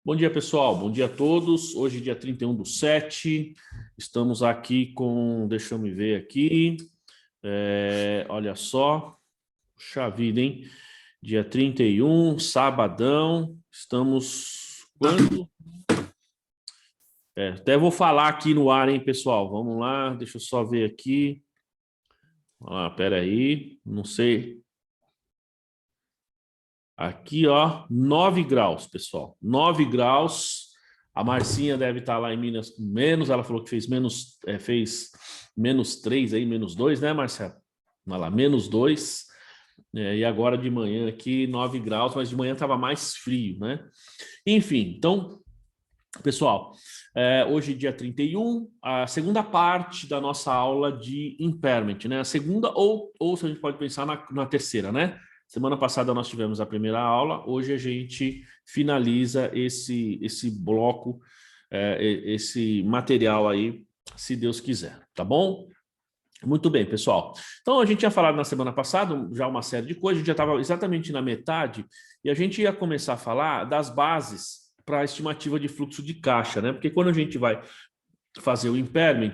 Bom dia, pessoal. Bom dia a todos. Hoje, dia 31/7, estamos aqui com... Deixa eu me ver aqui. Olha só. Puxa vida, hein? Dia 31, sabadão. Estamos... Quando? Até vou falar aqui no ar, hein, pessoal? Vamos lá. Deixa eu só ver aqui. Pera aí. Não sei... Aqui, ó, 9 graus, pessoal. 9 graus. A Marcinha deve estar lá em Minas com menos. Ela falou que fez menos 3 aí, menos 2, né, Marcelo? Olha lá, menos 2. E agora de manhã aqui, 9 graus, mas de manhã estava mais frio, né? Enfim, então, pessoal, hoje, dia 31, a segunda parte da nossa aula de impairment, né? A segunda, ou se a gente pode pensar na terceira, né? Semana passada nós tivemos a primeira aula, hoje a gente finaliza esse bloco, esse material aí, se Deus quiser, tá bom? Muito bem, pessoal. Então, a gente tinha falado na semana passada já uma série de coisas, a gente já estava exatamente na metade, e a gente ia começar a falar das bases para a estimativa de fluxo de caixa, né? Porque quando a gente vai fazer o impairment...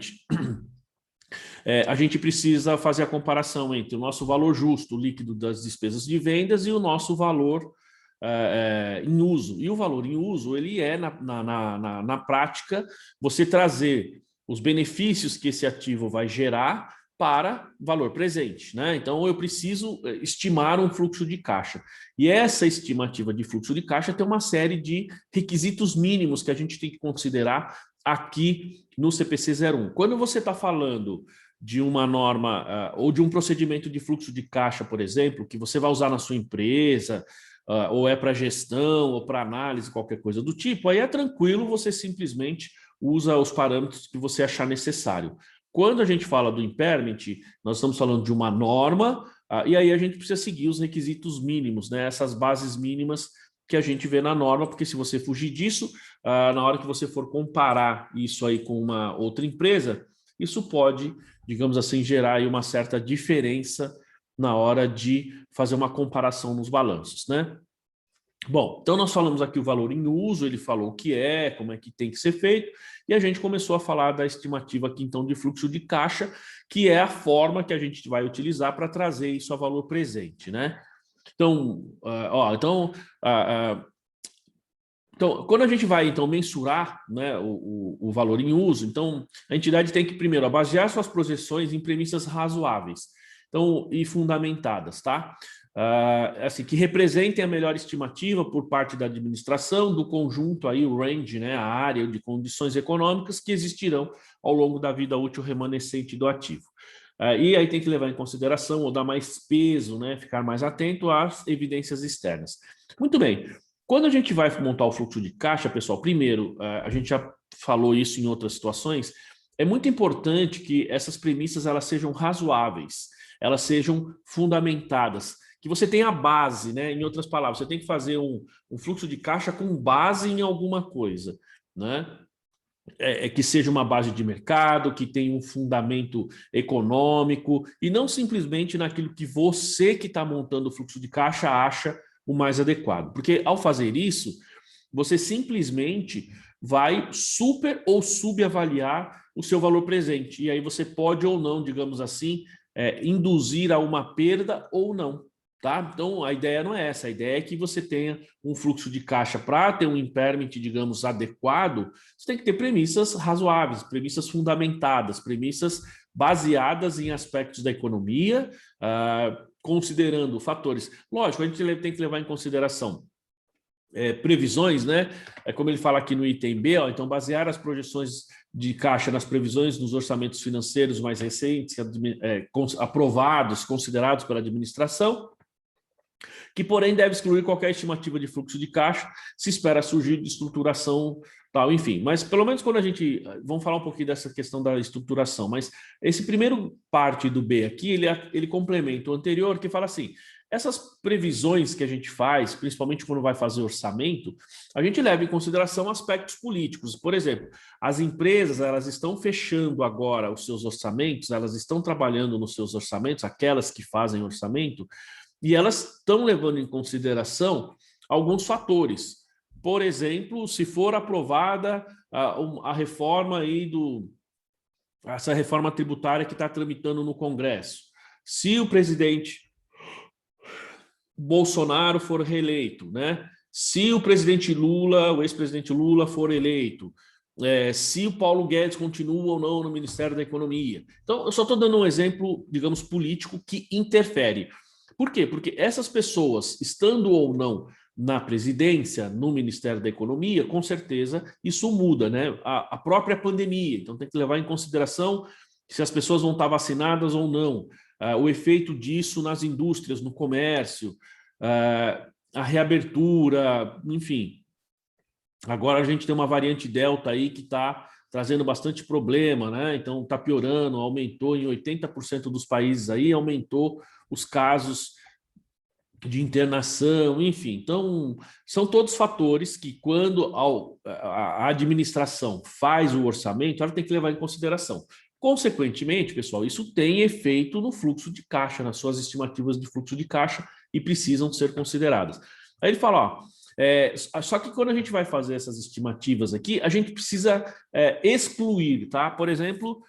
a gente precisa fazer a comparação entre o nosso valor justo, líquido das despesas de vendas, e o nosso valor em uso. E o valor em uso, ele é, na prática, você trazer os benefícios que esse ativo vai gerar para valor presente, né? Então, eu preciso estimar um fluxo de caixa. E essa estimativa de fluxo de caixa tem uma série de requisitos mínimos que a gente tem que considerar aqui no CPC 01. Quando você está falando de uma norma ou de um procedimento de fluxo de caixa, por exemplo, que você vai usar na sua empresa, ou é para gestão, ou para análise, qualquer coisa do tipo, aí é tranquilo, você simplesmente usa os parâmetros que você achar necessário. Quando a gente fala do impairment, nós estamos falando de uma norma, e aí a gente precisa seguir os requisitos mínimos, né? Essas bases mínimas que a gente vê na norma, porque se você fugir disso, na hora que você for comparar isso aí com uma outra empresa, isso pode, digamos assim, gerar aí uma certa diferença na hora de fazer uma comparação nos balanços, né? Bom, então nós falamos aqui o valor em uso, ele falou o que é, como é que tem que ser feito, e a gente começou a falar da estimativa aqui, então, de fluxo de caixa, que é a forma que a gente vai utilizar para trazer isso a valor presente, né? Então, então, quando a gente vai, então, mensurar, né, o valor em uso, então, a entidade tem que, primeiro, basear suas projeções em premissas razoáveis, então, e fundamentadas, tá? Assim, que representem a melhor estimativa por parte da administração do conjunto, aí, o range, né, a área de condições econômicas que existirão ao longo da vida útil remanescente do ativo. E aí tem que levar em consideração ou dar mais peso, né, ficar mais atento às evidências externas. Muito bem. Quando a gente vai montar o fluxo de caixa, pessoal, primeiro, a gente já falou isso em outras situações, é muito importante que essas premissas elas sejam razoáveis, elas sejam fundamentadas, que você tenha a base, né? Em outras palavras, você tem que fazer um fluxo de caixa com base em alguma coisa, né? Que seja uma base de mercado, que tenha um fundamento econômico, e não simplesmente naquilo que você que está montando o fluxo de caixa acha o mais adequado. Porque ao fazer isso, você simplesmente vai super ou subavaliar o seu valor presente. E aí você pode ou não, digamos assim, induzir a uma perda ou não. Tá? Então, a ideia não é essa. A ideia é que você tenha um fluxo de caixa para ter um impairment, digamos, adequado. Você tem que ter premissas razoáveis, premissas fundamentadas, premissas baseadas em aspectos da economia, considerando fatores. Lógico, a gente tem que levar em consideração previsões, né? Como ele fala aqui no item B, ó, então basear as projeções de caixa nas previsões dos orçamentos financeiros mais recentes, aprovados, considerados pela administração, que, porém, deve excluir qualquer estimativa de fluxo de caixa, se espera surgir de estruturação, tal, enfim. Mas, pelo menos, quando a gente... Vamos falar um pouquinho dessa questão da estruturação, mas esse primeiro parte do B aqui, ele complementa o anterior, que fala assim, essas previsões que a gente faz, principalmente quando vai fazer orçamento, a gente leva em consideração aspectos políticos. Por exemplo, as empresas, elas estão fechando agora os seus orçamentos, elas estão trabalhando nos seus orçamentos, aquelas que fazem orçamento, e elas estão levando em consideração alguns fatores. por exemplo, se for aprovada a reforma aí essa reforma tributária que está tramitando no Congresso, se o presidente Bolsonaro for reeleito, né? Se o presidente Lula, o ex-presidente Lula for eleito, se o Paulo Guedes continua ou não no Ministério da Economia. Então, eu só estou dando um exemplo, digamos, político que interfere. Por quê? Porque essas pessoas, estando ou não na presidência, no Ministério da Economia, com certeza isso muda, né? A própria pandemia. Então, tem que levar em consideração se as pessoas vão estar vacinadas ou não, o efeito disso nas indústrias, no comércio, a reabertura, enfim. Agora a gente tem uma variante Delta aí que está trazendo bastante problema, né? Então está piorando, aumentou em 80% dos países aí, aumentou os casos de internação, enfim. Então, são todos fatores que, quando a administração faz o orçamento, ela tem que levar em consideração. Consequentemente, pessoal, isso tem efeito no fluxo de caixa, nas suas estimativas de fluxo de caixa, e precisam ser consideradas. Aí ele fala, ó, só que quando a gente vai fazer essas estimativas aqui, a gente precisa excluir, tá? Por exemplo,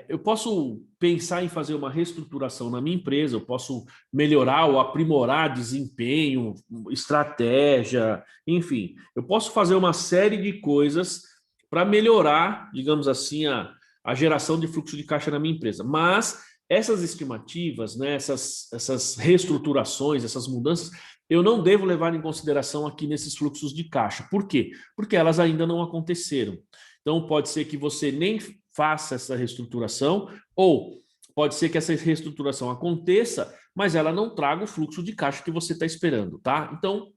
eu posso pensar em fazer uma reestruturação na minha empresa, eu posso melhorar ou aprimorar desempenho, estratégia, enfim. Eu posso fazer uma série de coisas para melhorar, digamos assim, a geração de fluxo de caixa na minha empresa. Mas essas estimativas, né, essas reestruturações, essas mudanças, eu não devo levar em consideração aqui nesses fluxos de caixa. Por quê? Porque elas ainda não aconteceram. Então, pode ser que você nem faça essa reestruturação, ou pode ser que essa reestruturação aconteça, mas ela não traga o fluxo de caixa que você está esperando, tá? Então,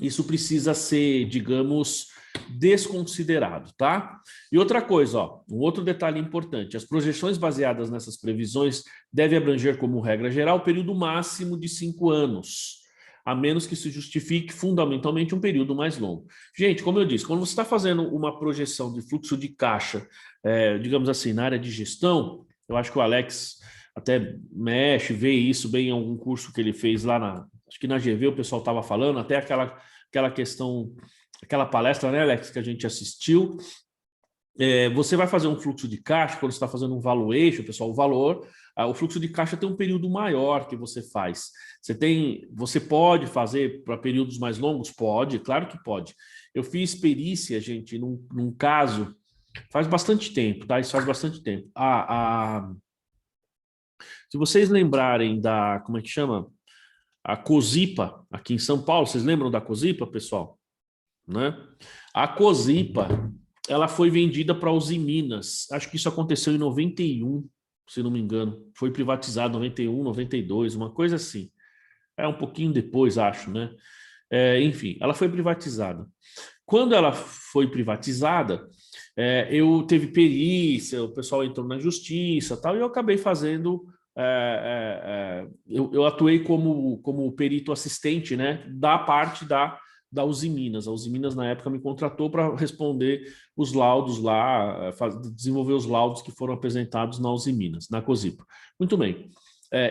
isso precisa ser, digamos, desconsiderado, tá? E outra coisa, ó, um outro detalhe importante, as projeções baseadas nessas previsões devem abranger, como regra geral, o período máximo de 5 anos, a menos que se justifique fundamentalmente um período mais longo. Gente, como eu disse, quando você está fazendo uma projeção de fluxo de caixa, digamos assim, na área de gestão, eu acho que o Alex até mexe, vê isso bem em algum curso que ele fez lá acho que na GV o pessoal estava falando, até aquela questão, aquela palestra, né, Alex, que a gente assistiu. Você vai fazer um fluxo de caixa, quando você está fazendo um valuation, pessoal, o fluxo de caixa tem um período maior que você faz. Você pode fazer para períodos mais longos? Pode, claro que pode. Eu fiz perícia, gente, num caso, faz bastante tempo, tá? Isso faz bastante tempo. Se vocês lembrarem como é que chama? A Cosipa, aqui em São Paulo, vocês lembram da Cosipa, pessoal? Né? A Cosipa, ela foi vendida para a Usiminas. Acho que isso aconteceu em 91, se não me engano. Foi privatizado em 91, 92, uma coisa assim. Um pouquinho depois, acho, né? Enfim, ela foi privatizada. Quando ela foi privatizada, eu teve perícia, o pessoal entrou na justiça, tal, e eu acabei fazendo. Eu atuei como perito assistente, né, da parte da Usiminas. A Usiminas, na época, me contratou para responder os laudos lá, desenvolver os laudos que foram apresentados na Usiminas, na Cosipa. Muito bem.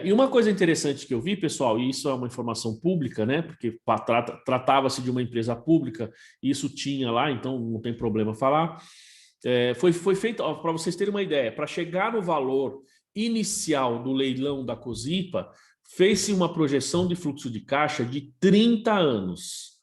E uma coisa interessante que eu vi, pessoal, e isso é uma informação pública, né, porque tratava-se de uma empresa pública, e isso tinha lá, então não tem problema falar. Foi feito, para vocês terem uma ideia, para chegar no valor inicial do leilão da Cosipa, fez-se uma projeção de fluxo de caixa de 30 anos.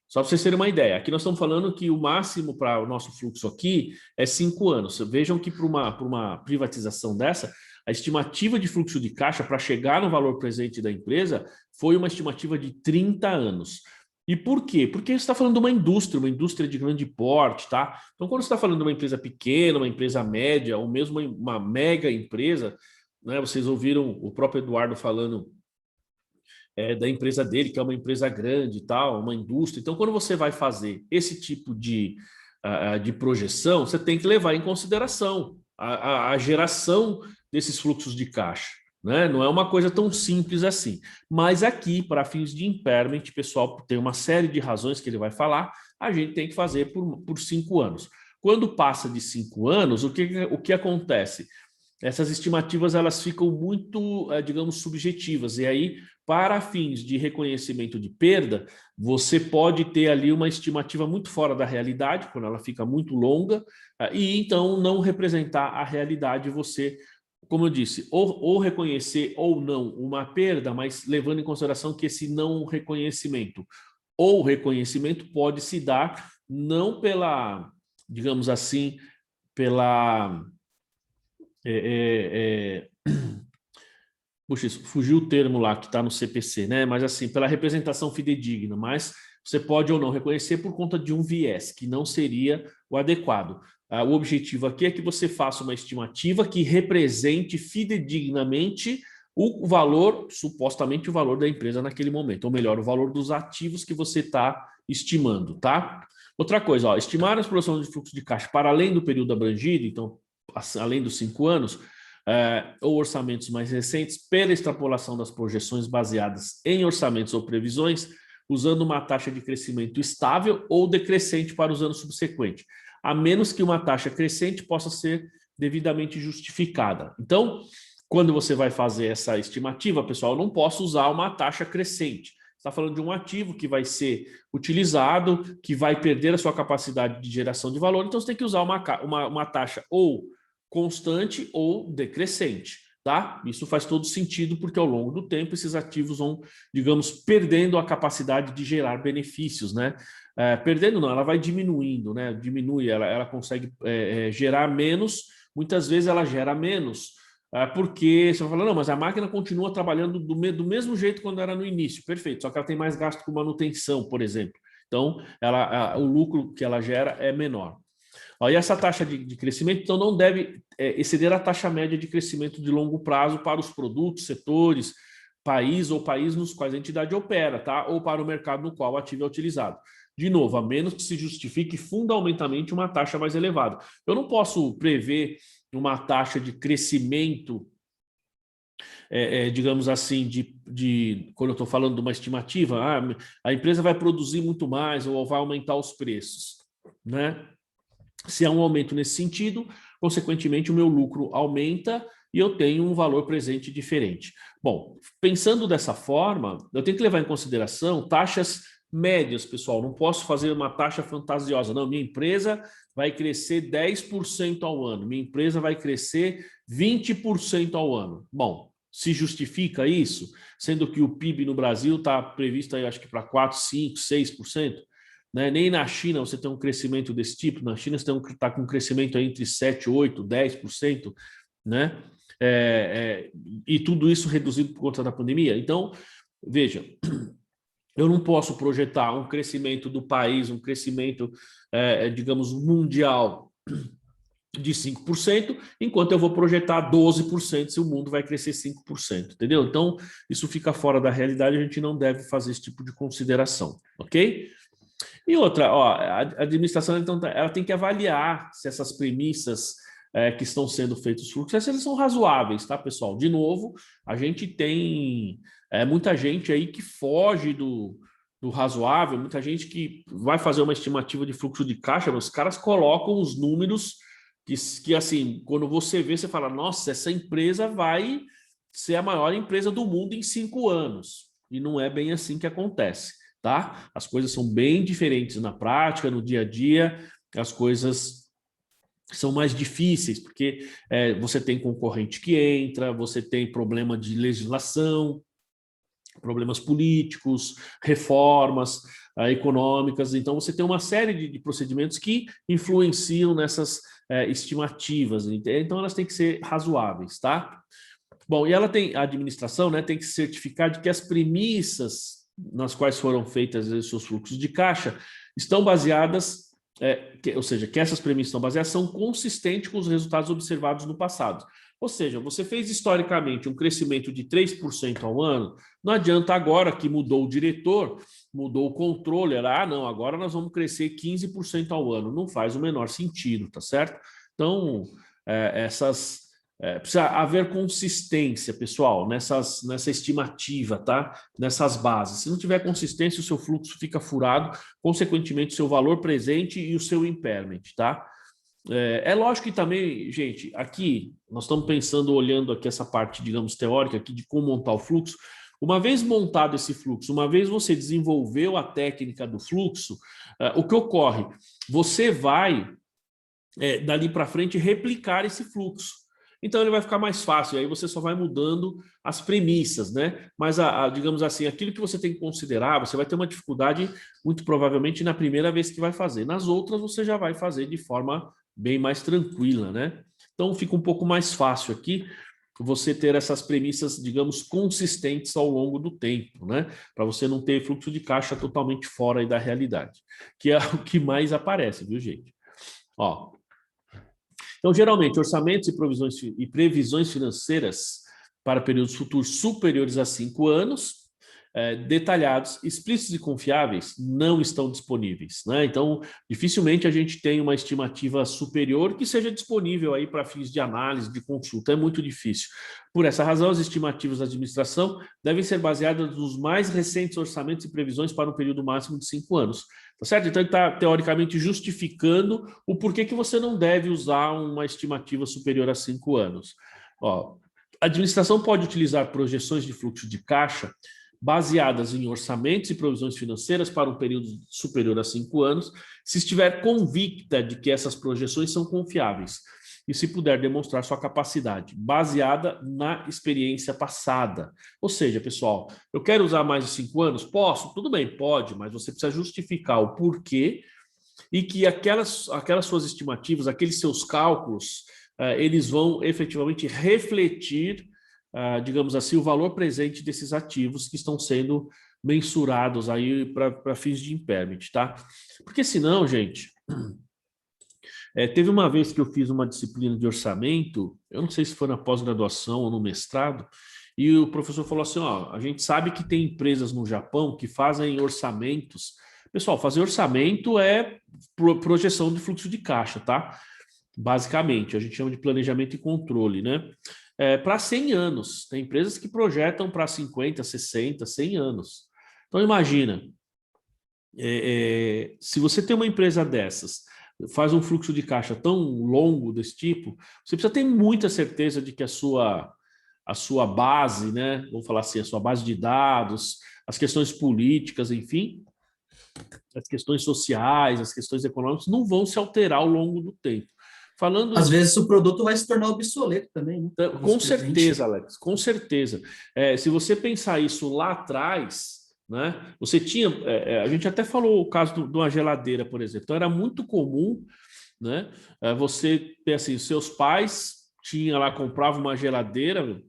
Só para vocês terem uma ideia. Aqui nós estamos falando que o máximo para o nosso fluxo aqui é 5 anos. Vejam que para uma privatização dessa, a estimativa de fluxo de caixa para chegar no valor presente da empresa foi uma estimativa de 30 anos. E por quê? Porque você está falando de uma indústria de grande porte, tá? Então, quando você está falando de uma empresa pequena, uma empresa média, ou mesmo uma mega empresa, né? Vocês ouviram o próprio Eduardo falando da empresa dele, que é uma empresa grande e tal, uma indústria. Então, quando você vai fazer esse tipo de projeção, você tem que levar em consideração a geração desses fluxos de caixa. Né? Não é uma coisa tão simples assim. Mas aqui, para fins de impairment, pessoal, tem uma série de razões que ele vai falar, a gente tem que fazer por 5 anos. Quando passa de 5 anos, o que acontece? essas estimativas elas ficam muito, digamos, subjetivas. E aí, para fins de reconhecimento de perda, você pode ter ali uma estimativa muito fora da realidade, quando ela fica muito longa, e então não representar a realidade, você, como eu disse, ou reconhecer ou não uma perda, mas levando em consideração que esse não reconhecimento ou reconhecimento pode se dar não pela, digamos assim, pela... Puxa, fugiu o termo lá que está no CPC, né? Mas assim, pela representação fidedigna, mas você pode ou não reconhecer por conta de um viés, que não seria o adequado. O objetivo aqui é que você faça uma estimativa que represente fidedignamente o valor, supostamente o valor da empresa naquele momento, ou melhor, o valor dos ativos que você está estimando, tá? Outra coisa, ó, estimar a exploração de fluxo de caixa para além do período abrangido, então, além dos 5 anos, ou orçamentos mais recentes, pela extrapolação das projeções baseadas em orçamentos ou previsões, usando uma taxa de crescimento estável ou decrescente para os anos subsequentes, a menos que uma taxa crescente possa ser devidamente justificada. Então, quando você vai fazer essa estimativa, pessoal, eu não posso usar uma taxa crescente. Você está falando de um ativo que vai ser utilizado, que vai perder a sua capacidade de geração de valor, então você tem que usar uma taxa ou constante ou decrescente, tá? Isso faz todo sentido, porque ao longo do tempo esses ativos vão, digamos, perdendo a capacidade de gerar benefícios, né? Perdendo não, ela vai diminuindo, né? Diminui, ela consegue gerar menos, muitas vezes ela gera menos, porque você vai falar, não, mas a máquina continua trabalhando do mesmo jeito quando era no início, perfeito, só que ela tem mais gasto com manutenção, por exemplo. Então, o lucro que ela gera é menor. E essa taxa de crescimento, então, não deve exceder a taxa média de crescimento de longo prazo para os produtos, setores, país ou país nos quais a entidade opera, tá? Ou para o mercado no qual o ativo é utilizado. De novo, a menos que se justifique fundamentalmente uma taxa mais elevada. Eu não posso prever uma taxa de crescimento, digamos assim, quando eu estou falando de uma estimativa, a empresa vai produzir muito mais ou vai aumentar os preços, né? Se há um aumento nesse sentido, consequentemente o meu lucro aumenta e eu tenho um valor presente diferente. Bom, pensando dessa forma, eu tenho que levar em consideração taxas médias, pessoal. Não posso fazer uma taxa fantasiosa. Não, minha empresa vai crescer 10% ao ano. Minha empresa vai crescer 20% ao ano. Bom, se justifica isso? Sendo que o PIB no Brasil está previsto, aí, acho que para 4, 5, 6%. Né? Nem na China você tem um crescimento desse tipo. Na China você está com um crescimento entre 7, 8, 10%, né? E tudo isso reduzido por conta da pandemia. Então, veja, eu não posso projetar um crescimento do país, um crescimento, digamos, mundial de 5%, enquanto eu vou projetar 12% se o mundo vai crescer 5%, entendeu? Então, isso fica fora da realidade, a gente não deve fazer esse tipo de consideração, ok? E outra, ó, a administração então, ela tem que avaliar se essas premissas que estão sendo feitos fluxos, se eles são razoáveis, tá, pessoal? De novo, a gente tem muita gente aí que foge do razoável, muita gente que vai fazer uma estimativa de fluxo de caixa, mas os caras colocam os números que assim, quando você vê, você fala, nossa, essa empresa vai ser a maior empresa do mundo em 5 anos. E não é bem assim que acontece. Tá? As coisas são bem diferentes na prática, no dia a dia, as coisas são mais difíceis, porque você tem concorrente que entra, você tem problema de legislação, problemas políticos, reformas econômicas, então você tem uma série de procedimentos que influenciam nessas estimativas, então elas têm que ser razoáveis, tá? Bom, e a administração, né, tem que certificar de que as premissas nas quais foram feitas os seus fluxos de caixa estão baseadas, ou seja, que essas premissas estão baseadas, são consistentes com os resultados observados no passado. Ou seja, você fez historicamente um crescimento de 3% ao ano, não adianta agora que mudou o diretor, mudou o controle, não, agora nós vamos crescer 15% ao ano. Não faz o menor sentido, tá certo? Então, precisa haver consistência, pessoal, nessa estimativa, tá? Nessas bases. Se não tiver consistência, o seu fluxo fica furado, consequentemente, o seu valor presente e o seu impairment, tá? É lógico que também, gente, aqui nós estamos pensando, olhando aqui essa parte, digamos, teórica aqui de como montar o fluxo. Uma vez montado esse fluxo, uma vez você desenvolveu a técnica do fluxo, o que ocorre? Você vai, dali para frente, replicar esse fluxo. Então ele vai ficar mais fácil, aí você só vai mudando as premissas, né? Mas, digamos assim, aquilo que você tem que considerar, você vai ter uma dificuldade, muito provavelmente, na primeira vez que vai fazer. Nas outras, você já vai fazer de forma bem mais tranquila, né? Então fica um pouco mais fácil aqui você ter essas premissas, digamos, consistentes ao longo do tempo, né? Para você não ter fluxo de caixa totalmente fora aí da realidade, que é o que mais aparece, viu, gente? Ó, então, geralmente, orçamentos e previsões financeiras para períodos futuros superiores a 5 anos, detalhados, explícitos e confiáveis, não estão disponíveis, né? Então, dificilmente a gente tem uma estimativa superior que seja disponível aí para fins de análise, de consulta. É muito difícil. Por essa razão, as estimativas da administração devem ser baseadas nos mais recentes orçamentos e previsões para um período máximo de 5 anos. Tá certo? Então, ele está, teoricamente, justificando o porquê que você não deve usar uma estimativa superior a 5 anos. Ó, a administração pode utilizar projeções de fluxo de caixa baseadas em orçamentos e provisões financeiras para um período superior a 5 anos, se estiver convicta de que essas projeções são confiáveis e se puder demonstrar sua capacidade, baseada na experiência passada. Ou seja, pessoal, eu quero usar mais de 5 anos? Posso? Tudo bem, pode, mas você precisa justificar o porquê e que aquelas suas estimativas, aqueles seus cálculos, eles vão efetivamente refletir, digamos assim, o valor presente desses ativos que estão sendo mensurados aí para fins de impairment, tá? Porque senão, gente, teve uma vez que eu fiz uma disciplina de orçamento, eu não sei se foi na pós-graduação ou no mestrado, e o professor falou assim, ó, a gente sabe que tem empresas no Japão que fazem orçamentos. Pessoal, fazer orçamento é projeção de fluxo de caixa, tá? Basicamente, a gente chama de planejamento e controle, né? Para 100 anos. Tem empresas que projetam para 50, 60, 100 anos. Então, imagina, se você tem uma empresa dessas, faz um fluxo de caixa tão longo desse tipo, você precisa ter muita certeza de que a sua base, né? Vamos falar assim, a sua base de dados, as questões políticas, enfim, as questões sociais, as questões econômicas não vão se alterar ao longo do tempo. Às vezes o produto vai se tornar obsoleto também, né? Com certeza, Alex, com certeza. Se você pensar isso lá atrás, né? Você tinha, a gente até falou o caso de uma geladeira, por exemplo. Então era muito comum, né? Você ter assim, seus pais tinham lá, compravam uma geladeira,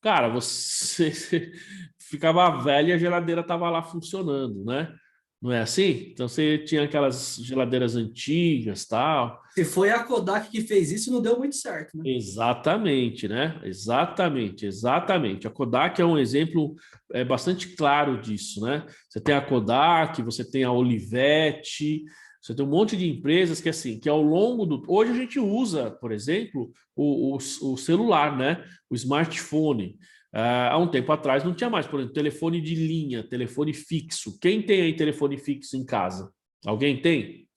cara, você ficava velho e a geladeira estava lá funcionando, né? Não é assim? Então você tinha aquelas geladeiras antigas, tal. Se foi a Kodak que fez isso, não deu muito certo, né? Exatamente, né? Exatamente, exatamente. A Kodak é um exemplo bastante claro disso, né? Você tem a Kodak, você tem a Olivetti, você tem um monte de empresas que assim, que ao longo do... Hoje a gente usa, por exemplo, o celular, né? O smartphone. Há um tempo atrás não tinha mais, por exemplo, telefone de linha, telefone fixo. Quem tem aí telefone fixo em casa? Alguém tem?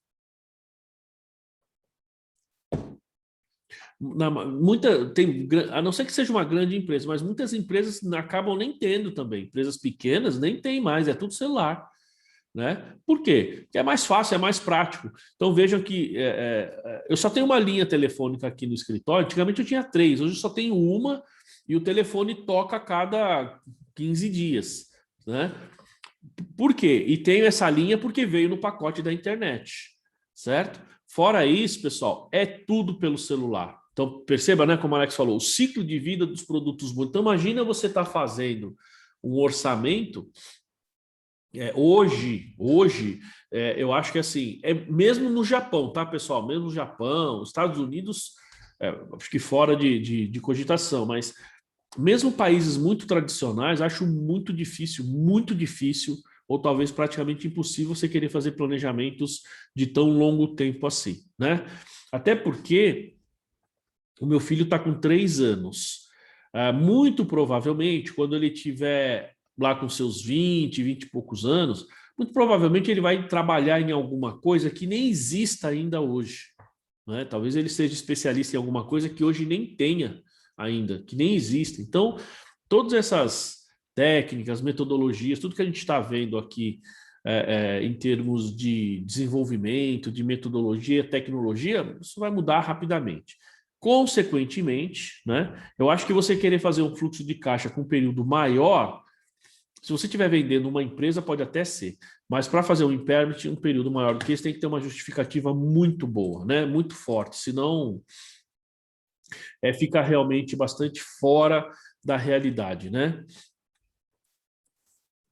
A não ser que seja uma grande empresa, mas muitas empresas acabam nem tendo também. Empresas pequenas nem tem mais, é tudo celular. Né? Por quê? Porque é mais fácil, é mais prático. Então vejam que eu só tenho uma linha telefônica aqui no escritório. Antigamente eu tinha 3, hoje eu só tenho uma e o telefone toca a cada 15 dias. Né? Por quê? E tenho essa linha porque veio no pacote da internet, certo? Fora isso, pessoal, é tudo pelo celular. Então, perceba, né, como o Alex falou, o ciclo de vida dos produtos bons. Então, imagina você estar fazendo um orçamento. Hoje, eu acho que assim, mesmo no Japão, tá, pessoal? Mesmo no Japão, Estados Unidos, acho que fora de cogitação, mas mesmo países muito tradicionais, acho muito difícil, ou talvez praticamente impossível você querer fazer planejamentos de tão longo tempo assim, né? Até porque o meu filho está com 3 anos. Muito provavelmente, quando ele tiver lá com seus 20 e poucos anos, muito provavelmente ele vai trabalhar em alguma coisa que nem exista ainda hoje. né? Talvez ele seja especialista em alguma coisa que hoje nem tenha ainda, que nem existe. Então, todas essas técnicas, metodologias, tudo que a gente está vendo aqui em termos de desenvolvimento, de metodologia, tecnologia, isso vai mudar rapidamente. Consequentemente, né, eu acho que você querer fazer um fluxo de caixa com um período maior, se você estiver vendendo uma empresa, pode até ser, mas para fazer um impairment, um período maior do que esse, tem que ter uma justificativa muito boa, né, muito forte, senão fica realmente bastante fora da realidade, né?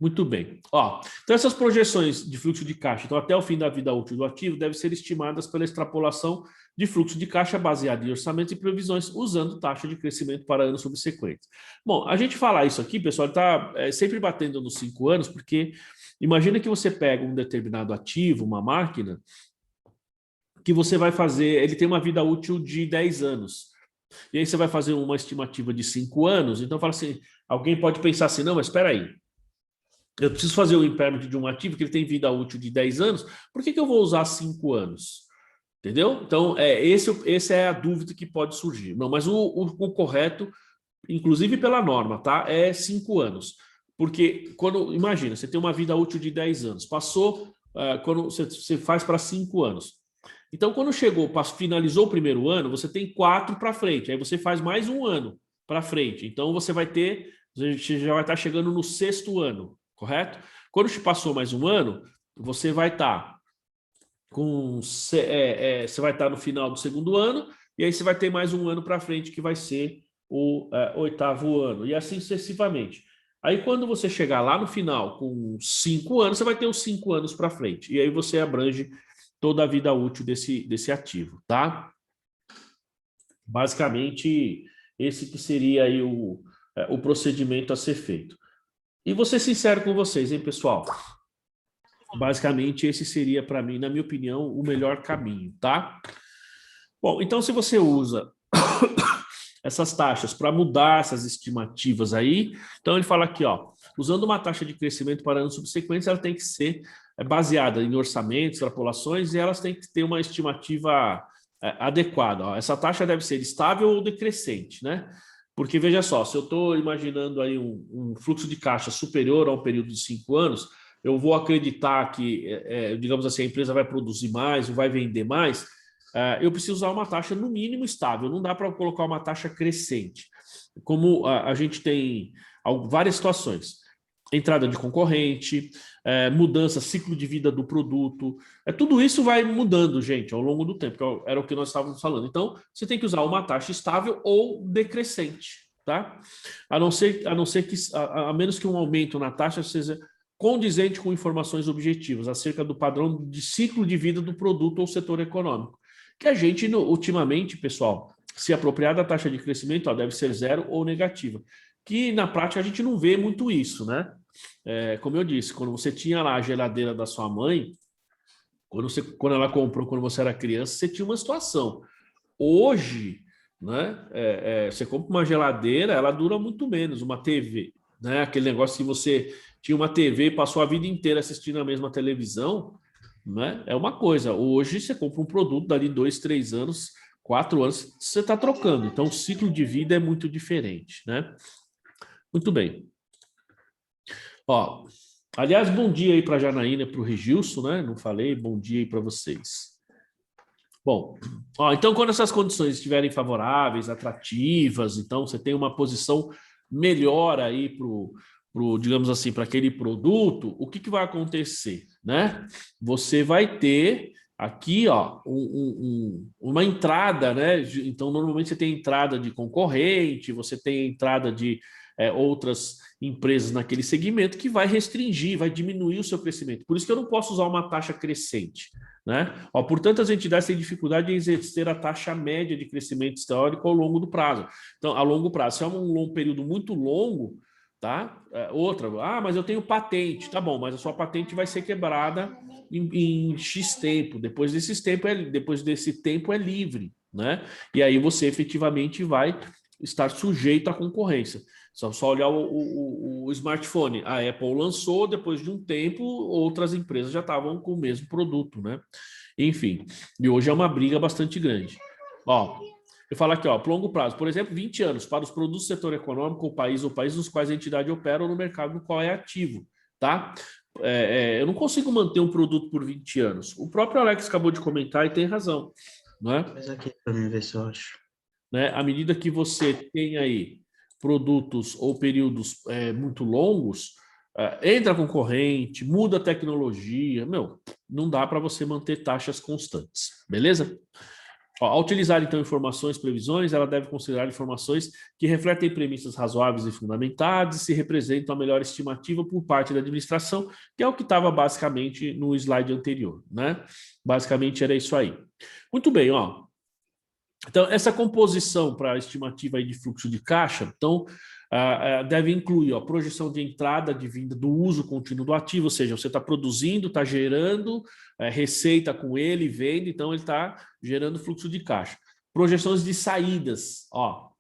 Muito bem. Ó, então, essas projeções de fluxo de caixa, então, até o fim da vida útil do ativo, devem ser estimadas pela extrapolação de fluxo de caixa baseado em orçamentos e previsões, usando taxa de crescimento para anos subsequentes. Bom, a gente falar isso aqui, pessoal, está sempre batendo nos 5 anos, porque imagina que você pega um determinado ativo, uma máquina, que você vai fazer, ele tem uma vida útil de 10 anos. E aí você vai fazer uma estimativa de 5 anos, então fala assim, alguém pode pensar assim, não, mas espera aí, eu preciso fazer o impairment de um ativo que ele tem vida útil de 10 anos, por que eu vou usar 5 anos? Entendeu? Então, essa é a dúvida que pode surgir. Não, mas o correto, inclusive pela norma, tá? É 5 anos. Porque, imagina, você tem uma vida útil de 10 anos, passou, quando você faz para 5 anos. Então, quando finalizou o primeiro ano, você tem 4 para frente, aí você faz mais um ano para frente. Então, você já vai estar chegando no 6º ano, correto? Quando te passou mais um ano, você vai estar você vai estar no final do 2º ano, e aí você vai ter mais um ano para frente, que vai ser o 8º ano, e assim sucessivamente. Aí, quando você chegar lá no final com 5 anos, você vai ter os 5 anos para frente, e aí você abrange toda a vida útil desse ativo, tá? Basicamente, esse que seria aí o procedimento a ser feito. E vou ser sincero com vocês, hein, pessoal? Basicamente, esse seria, para mim, na minha opinião, o melhor caminho, tá? Bom, então, se você usa essas taxas para mudar essas estimativas aí, então ele fala aqui, ó, usando uma taxa de crescimento para anos subsequentes, ela tem que ser baseada em orçamentos, extrapolações, e elas têm que ter uma estimativa adequada. Ó. Essa taxa deve ser estável ou decrescente, né? Porque, veja só, se eu estou imaginando aí um fluxo de caixa superior a um período de 5 anos, eu vou acreditar que, digamos assim, a empresa vai produzir mais, vai vender mais, eu preciso usar uma taxa no mínimo estável, não dá para colocar uma taxa crescente. Como a gente tem várias situações, entrada de concorrente, mudança, ciclo de vida do produto, tudo isso vai mudando, gente, ao longo do tempo, que era o que nós estávamos falando. Então, você tem que usar uma taxa estável ou decrescente, tá? A menos que um aumento na taxa seja condizente com informações objetivas acerca do padrão de ciclo de vida do produto ou setor econômico. Que a gente, ultimamente, pessoal, se apropriar da taxa de crescimento, deve ser 0 ou negativa. Que na prática a gente não vê muito isso, né? Como eu disse, quando você tinha lá a geladeira da sua mãe, quando ela comprou, quando você era criança, você tinha uma situação. Hoje, né, você compra uma geladeira, ela dura muito menos, uma TV, né? Aquele negócio que você tinha uma TV e passou a vida inteira assistindo a mesma televisão, né? É uma coisa. Hoje você compra um produto dali 2, 3 anos, 4 anos, você está trocando. Então o ciclo de vida é muito diferente, né? Muito bem. Ó, aliás, bom dia aí para a Janaína, para o Regilson, né? Não falei, bom dia aí para vocês. Bom, então quando essas condições estiverem favoráveis, atrativas, então você tem uma posição melhor aí digamos assim, para aquele produto, o que vai acontecer, né? Você vai ter aqui, ó, uma entrada, né? Então, normalmente você tem entrada de concorrente, você tem entrada de outras empresas naquele segmento que vai restringir, vai diminuir o seu crescimento. Por isso que eu não posso usar uma taxa crescente, né? Portanto, as entidades têm dificuldade em exercer a taxa média de crescimento histórico ao longo do prazo. Então, a longo prazo, se é um período muito longo, tá? Outra, mas eu tenho patente, tá bom, mas a sua patente vai ser quebrada em X tempo. Depois desse tempo é livre, né? E aí você efetivamente vai estar sujeito à concorrência. Só olhar o smartphone. A Apple lançou, depois de um tempo, outras empresas já estavam com o mesmo produto, né? Enfim, e hoje é uma briga bastante grande. Ó, eu falo aqui, ó, longo prazo, por exemplo, 20 anos para os produtos do setor econômico, o país ou países nos quais a entidade opera ou no mercado no qual é ativo, tá? Eu não consigo manter um produto por 20 anos. O próprio Alex acabou de comentar e tem razão, né? Mas aqui para mim ver se eu acho. Né? À medida que você tem aí produtos ou períodos muito longos, entra concorrente, muda a tecnologia, não dá para você manter taxas constantes, beleza? Ó, ao utilizar, então, informações, previsões, ela deve considerar informações que refletem premissas razoáveis e fundamentadas e se representam a melhor estimativa por parte da administração, que é o que estava basicamente no slide anterior, né? Basicamente era isso aí. Muito bem, ó. Então, essa composição para a estimativa aí de fluxo de caixa, então, deve incluir a projeção de entrada, de vinda do uso contínuo do ativo, ou seja, você está produzindo, está gerando receita com ele, vende, então ele está gerando fluxo de caixa. Projeções de saídas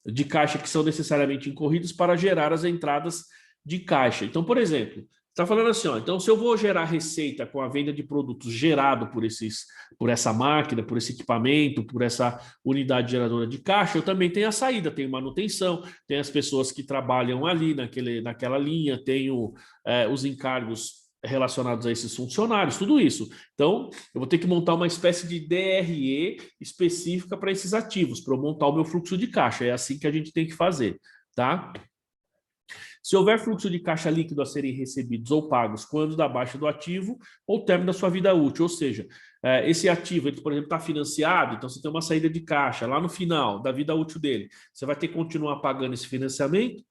de caixa que são necessariamente incorridas para gerar as entradas de caixa. Então, por exemplo, está falando assim, então se eu vou gerar receita com a venda de produtos gerado por essa máquina, por esse equipamento, por essa unidade geradora de caixa, eu também tenho a saída, tenho manutenção, tenho as pessoas que trabalham ali naquela linha, tenho os encargos relacionados a esses funcionários, tudo isso. Então, eu vou ter que montar uma espécie de DRE específica para esses ativos, para eu montar o meu fluxo de caixa. É assim que a gente tem que fazer, tá? Se houver fluxo de caixa líquido a serem recebidos ou pagos quando da baixa do ativo ou término da sua vida útil, ou seja, esse ativo, ele, por exemplo, está financiado, então você tem uma saída de caixa lá no final da vida útil dele, você vai ter que continuar pagando esse financiamento,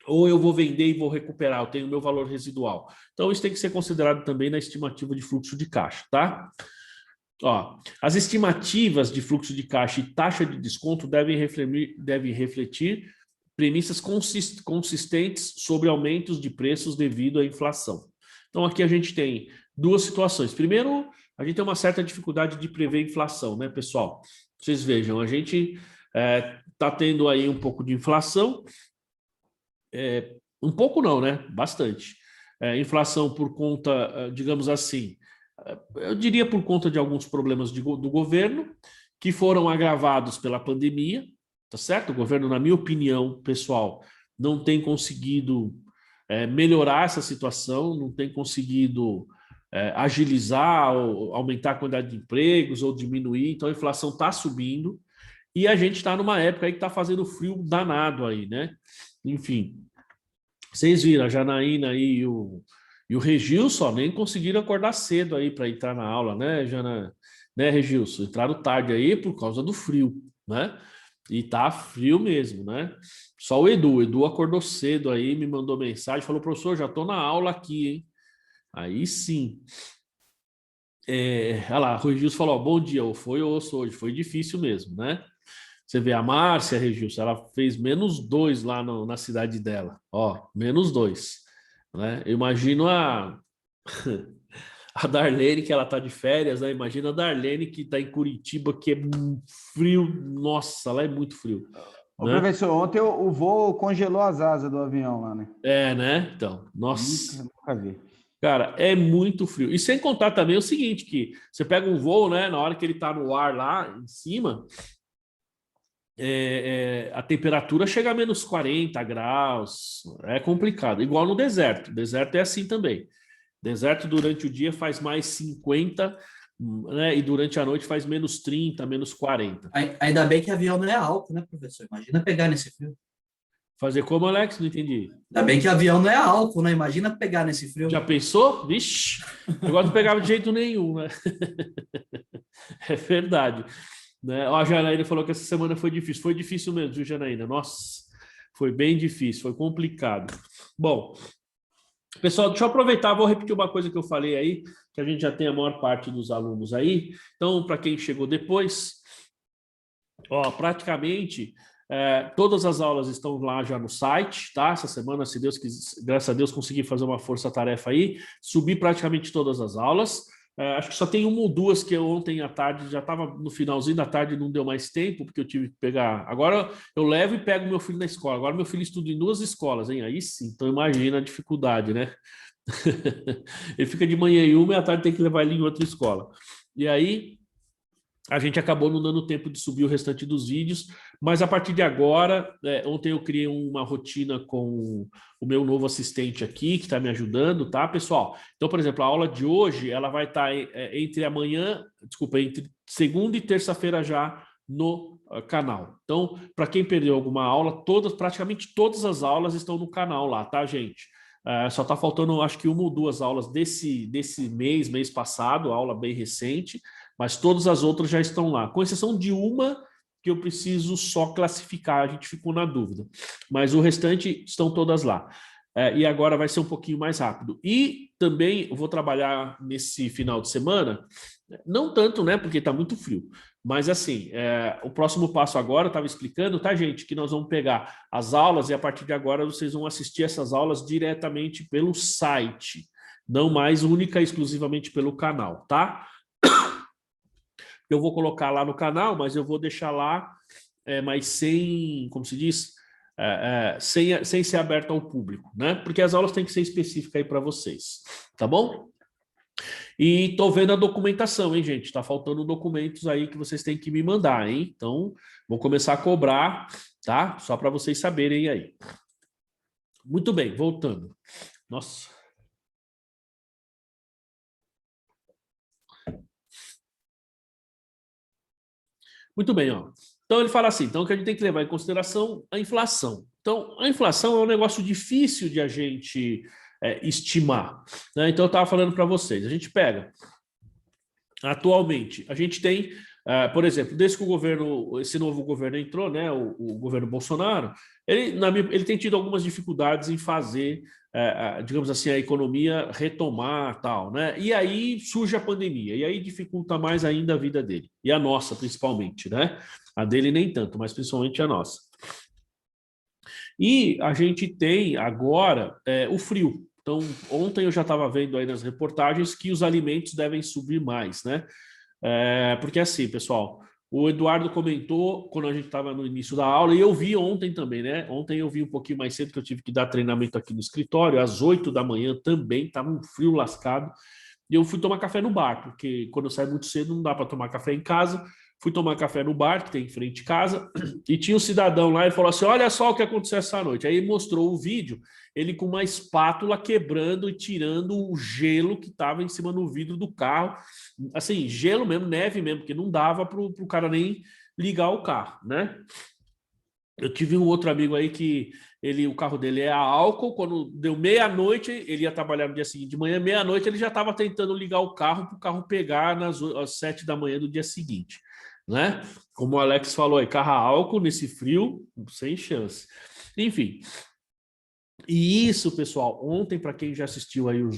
ou eu vou vender e vou recuperar, eu tenho o meu valor residual. Então, isso tem que ser considerado também na estimativa de fluxo de caixa, tá? Ó, as estimativas de fluxo de caixa e taxa de desconto devem refletir premissas consistentes sobre aumentos de preços devido à inflação. Então, aqui a gente tem duas situações. Primeiro, a gente tem uma certa dificuldade de prever inflação, né, pessoal? Vocês vejam, a gente está tendo aí um pouco de inflação, um pouco não, né? Bastante. Inflação por conta, digamos assim, eu diria por conta de alguns problemas do governo, que foram agravados pela pandemia, tá certo? O governo, na minha opinião pessoal, não tem conseguido melhorar essa situação, não tem conseguido agilizar ou aumentar a quantidade de empregos ou diminuir, então a inflação está subindo e a gente está numa época aí que está fazendo frio danado aí, né? Enfim, vocês viram, a Janaína aí e o Regilson nem conseguiram acordar cedo aí para entrar na aula, né, né, Regilson? Entraram tarde aí por causa do frio, né? E tá frio mesmo, né? Só o Edu acordou cedo aí, me mandou mensagem, falou, professor, já tô na aula aqui, hein? Aí sim. Olha lá, o Regilson falou, bom dia, ou foi osso hoje, foi difícil mesmo, né? Você vê a Márcia, Regilson, ela fez -2 lá na cidade dela, -2, né? Eu imagino a Darlene, que ela tá de férias, né? Imagina a Darlene que tá em Curitiba, que é frio, nossa, lá é muito frio. Ô, né? professor, ontem o voo congelou as asas do avião lá, né? Né? Então, nossa. Nunca vi. Cara, é muito frio. E sem contar também o seguinte, que você pega um voo, né? Na hora que ele tá no ar lá em cima, a temperatura chega a -40 graus. É complicado. Igual no deserto. O deserto é assim também. Deserto durante o dia faz mais 50, né? E durante a noite faz -30, -40. Ainda bem que avião não é alto, né, professor? Imagina pegar nesse frio. Fazer como, Alex? Não entendi. Ainda bem que avião não é alto, né? Imagina pegar nesse frio. Já pensou? Vixe, eu não pegava de jeito nenhum, né? É verdade. Né? A Janaína falou que essa semana foi difícil. Foi difícil mesmo, viu, Janaína? Nossa, foi bem difícil, foi complicado. Bom, pessoal, deixa eu aproveitar, vou repetir uma coisa que eu falei aí, que a gente já tem a maior parte dos alunos aí. Então, para quem chegou depois, praticamente todas as aulas estão lá já no site, tá? Essa semana, se Deus quiser, graças a Deus, consegui fazer uma força-tarefa aí, subir praticamente todas as aulas. Acho que só tem uma ou duas que eu ontem à tarde, já estava no finalzinho da tarde, não deu mais tempo, porque eu tive que pegar. Agora eu levo e pego meu filho na escola. Agora meu filho estuda em 2 escolas, hein? Aí sim, então imagina a dificuldade, né? Ele fica de manhã em uma e à tarde tem que levar ele em outra escola. E aí a gente acabou não dando tempo de subir o restante dos vídeos, mas a partir de agora, ontem eu criei uma rotina com o meu novo assistente aqui, que está me ajudando, tá, pessoal? Então, por exemplo, a aula de hoje, ela vai estar entre amanhã, desculpa, entre segunda e terça-feira já no canal. Então, para quem perdeu alguma aula, praticamente todas as aulas estão no canal lá, tá, gente? Só está faltando, acho que 1 ou 2 aulas desse mês passado, aula bem recente, mas todas as outras já estão lá, com exceção de uma que eu preciso só classificar, a gente ficou na dúvida. Mas o restante estão todas lá. E agora vai ser um pouquinho mais rápido. E também eu vou trabalhar nesse final de semana, não tanto, né, porque está muito frio, mas assim, o próximo passo agora, eu estava explicando, tá, gente, que nós vamos pegar as aulas e a partir de agora vocês vão assistir essas aulas diretamente pelo site, não mais única e exclusivamente pelo canal, tá? Eu vou colocar lá no canal, mas eu vou deixar lá, mas sem, como se diz, sem ser aberto ao público, né? Porque as aulas têm que ser específicas aí para vocês, tá bom? E tô vendo a documentação, hein, gente? Tá faltando documentos aí que vocês têm que me mandar, hein? Então, vou começar a cobrar, tá? Só para vocês saberem aí. Muito bem, voltando. Nossa. Muito bem, ó. Então ele fala assim, então que a gente tem que levar em consideração a inflação. Então, a inflação é um negócio difícil de a gente estimar, né? Então eu estava falando para vocês, a gente pega, atualmente, a gente tem, por exemplo, desde que esse novo governo entrou, né, o governo Bolsonaro, ele tem tido algumas dificuldades em fazer, digamos assim, a economia retomar tal, né? E aí surge a pandemia, e aí dificulta mais ainda a vida dele, e a nossa principalmente, né? A dele nem tanto, mas principalmente a nossa. E a gente tem agora o frio. Então, ontem eu já estava vendo aí nas reportagens que os alimentos devem subir mais, né? Porque assim, pessoal, o Eduardo comentou quando a gente estava no início da aula, e eu vi ontem também, né? Ontem eu vi um pouquinho mais cedo, que eu tive que dar treinamento aqui no escritório, às 8 da manhã também, estava um frio lascado, e eu fui tomar café no bar, porque quando eu saio muito cedo não dá para tomar café em casa. Fui tomar café no bar, que tem em frente de casa, e tinha um cidadão lá e falou assim, olha só o que aconteceu essa noite. Aí mostrou o vídeo, ele com uma espátula quebrando e tirando o gelo que estava em cima no vidro do carro. Assim, gelo mesmo, neve mesmo, porque não dava para o cara nem ligar o carro, né? Eu tive um outro amigo aí que o carro dele é a álcool, quando deu meia-noite, ele ia trabalhar no dia seguinte de manhã, meia-noite ele já estava tentando ligar o carro para o carro pegar às 7 da manhã do dia seguinte, né? Como o Alex falou aí, carro a álcool nesse frio, sem chance. Enfim, e isso, pessoal, ontem, para quem já assistiu aí os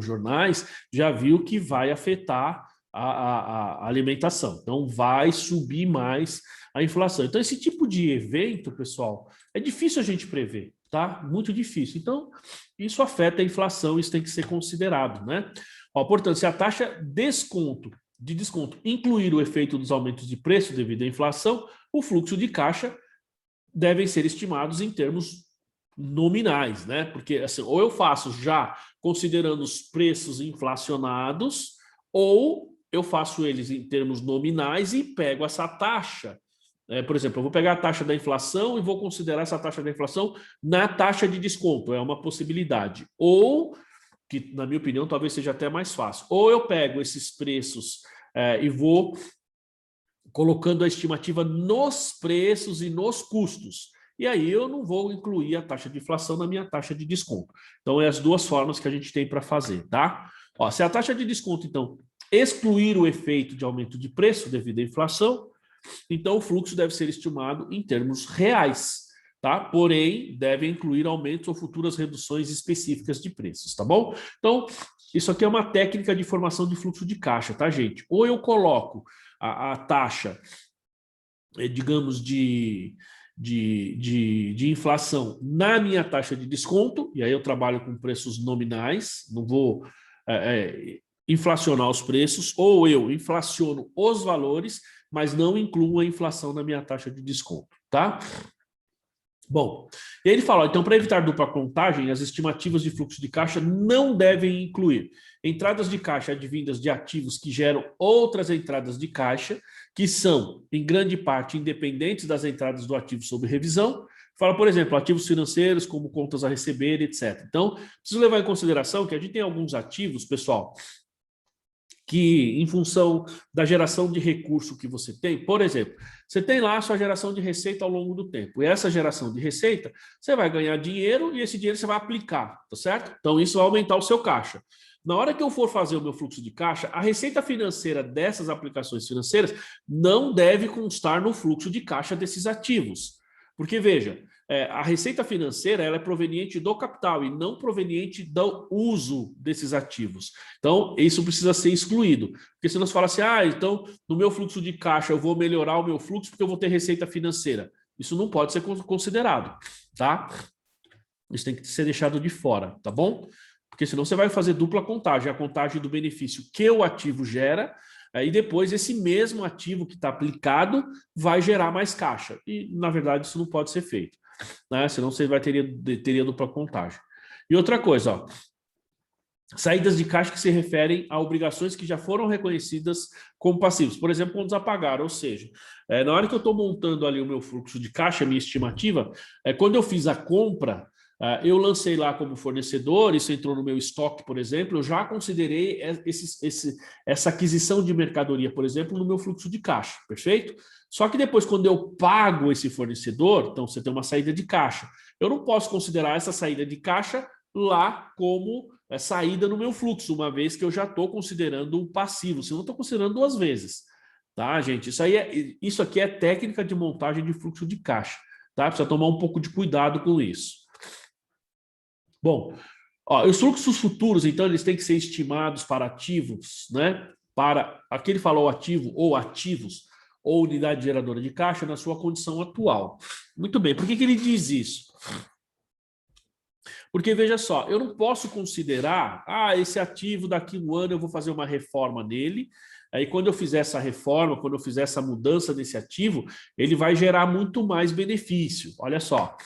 jornais, já viu que vai afetar a alimentação. Então, vai subir mais a inflação. Então, esse tipo de evento, pessoal, é difícil a gente prever, tá? Muito difícil. Então, isso afeta a inflação, isso tem que ser considerado, né? Ó, portanto, se a taxa de desconto incluir o efeito dos aumentos de preço devido à inflação, o fluxo de caixa devem ser estimados em termos nominais, né? Porque assim, ou eu faço já considerando os preços inflacionados, ou eu faço eles em termos nominais e pego essa taxa. Por exemplo, eu vou pegar a taxa da inflação e vou considerar essa taxa da inflação na taxa de desconto, é uma possibilidade. Ou, que na minha opinião talvez seja até mais fácil, ou eu pego esses preços e vou colocando a estimativa nos preços e nos custos. E aí eu não vou incluir a taxa de inflação na minha taxa de desconto. Então, é as duas formas que a gente tem para fazer, tá? Ó, se a taxa de desconto, então, excluir o efeito de aumento de preço devido à inflação, então o fluxo deve ser estimado em termos reais, tá? Porém, deve incluir aumentos ou futuras reduções específicas de preços, tá bom? Então, isso aqui é uma técnica de formação de fluxo de caixa, tá, gente? Ou eu coloco a taxa, digamos, de inflação na minha taxa de desconto, e aí eu trabalho com preços nominais, não vou inflacionar os preços, ou eu inflaciono os valores, mas não incluo a inflação na minha taxa de desconto, tá? Bom, e aí ele fala, então, para evitar dupla contagem, as estimativas de fluxo de caixa não devem incluir entradas de caixa advindas de ativos que geram outras entradas de caixa, que são, em grande parte, independentes das entradas do ativo sob revisão. Fala, por exemplo, ativos financeiros, como contas a receber, etc. Então, preciso levar em consideração que a gente tem alguns ativos, pessoal, que em função da geração de recurso que você tem, por exemplo, você tem lá a sua geração de receita ao longo do tempo. E essa geração de receita, você vai ganhar dinheiro e esse dinheiro você vai aplicar, tá certo? Então isso vai aumentar o seu caixa. Na hora que eu for fazer o meu fluxo de caixa, a receita financeira dessas aplicações financeiras não deve constar no fluxo de caixa desses ativos. Porque, veja, a receita financeira ela é proveniente do capital e não proveniente do uso desses ativos. Então, isso precisa ser excluído. Porque senão você fala assim, então, no meu fluxo de caixa eu vou melhorar o meu fluxo porque eu vou ter receita financeira. Isso não pode ser considerado, tá? Isso tem que ser deixado de fora, tá bom? Porque senão você vai fazer dupla contagem. A contagem do benefício que o ativo gera, aí depois esse mesmo ativo que está aplicado vai gerar mais caixa. E, na verdade, isso não pode ser feito, né? Senão você teria dupla contagem. E outra coisa, ó, saídas de caixa que se referem a obrigações que já foram reconhecidas como passivos. Por exemplo, contas a pagar, ou seja, na hora que eu estou montando ali o meu fluxo de caixa, a minha estimativa, quando eu fiz a compra, eu lancei lá como fornecedor, isso entrou no meu estoque, por exemplo, eu já considerei essa aquisição de mercadoria, por exemplo, no meu fluxo de caixa, perfeito? Só que depois, quando eu pago esse fornecedor, então você tem uma saída de caixa, eu não posso considerar essa saída de caixa lá como saída no meu fluxo, uma vez que eu já estou considerando um passivo, senão eu estou considerando duas vezes, tá, gente? Isso aqui é técnica de montagem de fluxo de caixa, tá? Precisa tomar um pouco de cuidado com isso. Bom, ó, os fluxos futuros, então, eles têm que ser estimados para ativos, né? Para, aqui ele falou ativo ou ativos, ou unidade geradora de caixa na sua condição atual. Muito bem, por que ele diz isso? Porque, veja só, eu não posso considerar, esse ativo daqui a um ano eu vou fazer uma reforma nele, aí quando eu fizer essa reforma, quando eu fizer essa mudança desse ativo, ele vai gerar muito mais benefício. Olha só,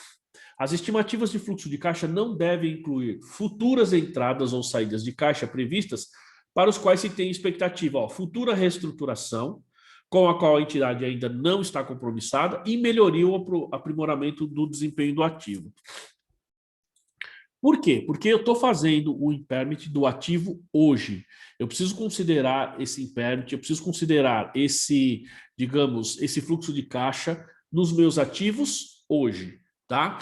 as estimativas de fluxo de caixa não devem incluir futuras entradas ou saídas de caixa previstas para os quais se tem expectativa, futura reestruturação, com a qual a entidade ainda não está compromissada, e melhoria ou aprimoramento do desempenho do ativo. Por quê? Porque eu estou fazendo o impairment do ativo hoje. Eu preciso considerar esse impairment, eu preciso considerar esse, digamos, esse fluxo de caixa nos meus ativos hoje, tá?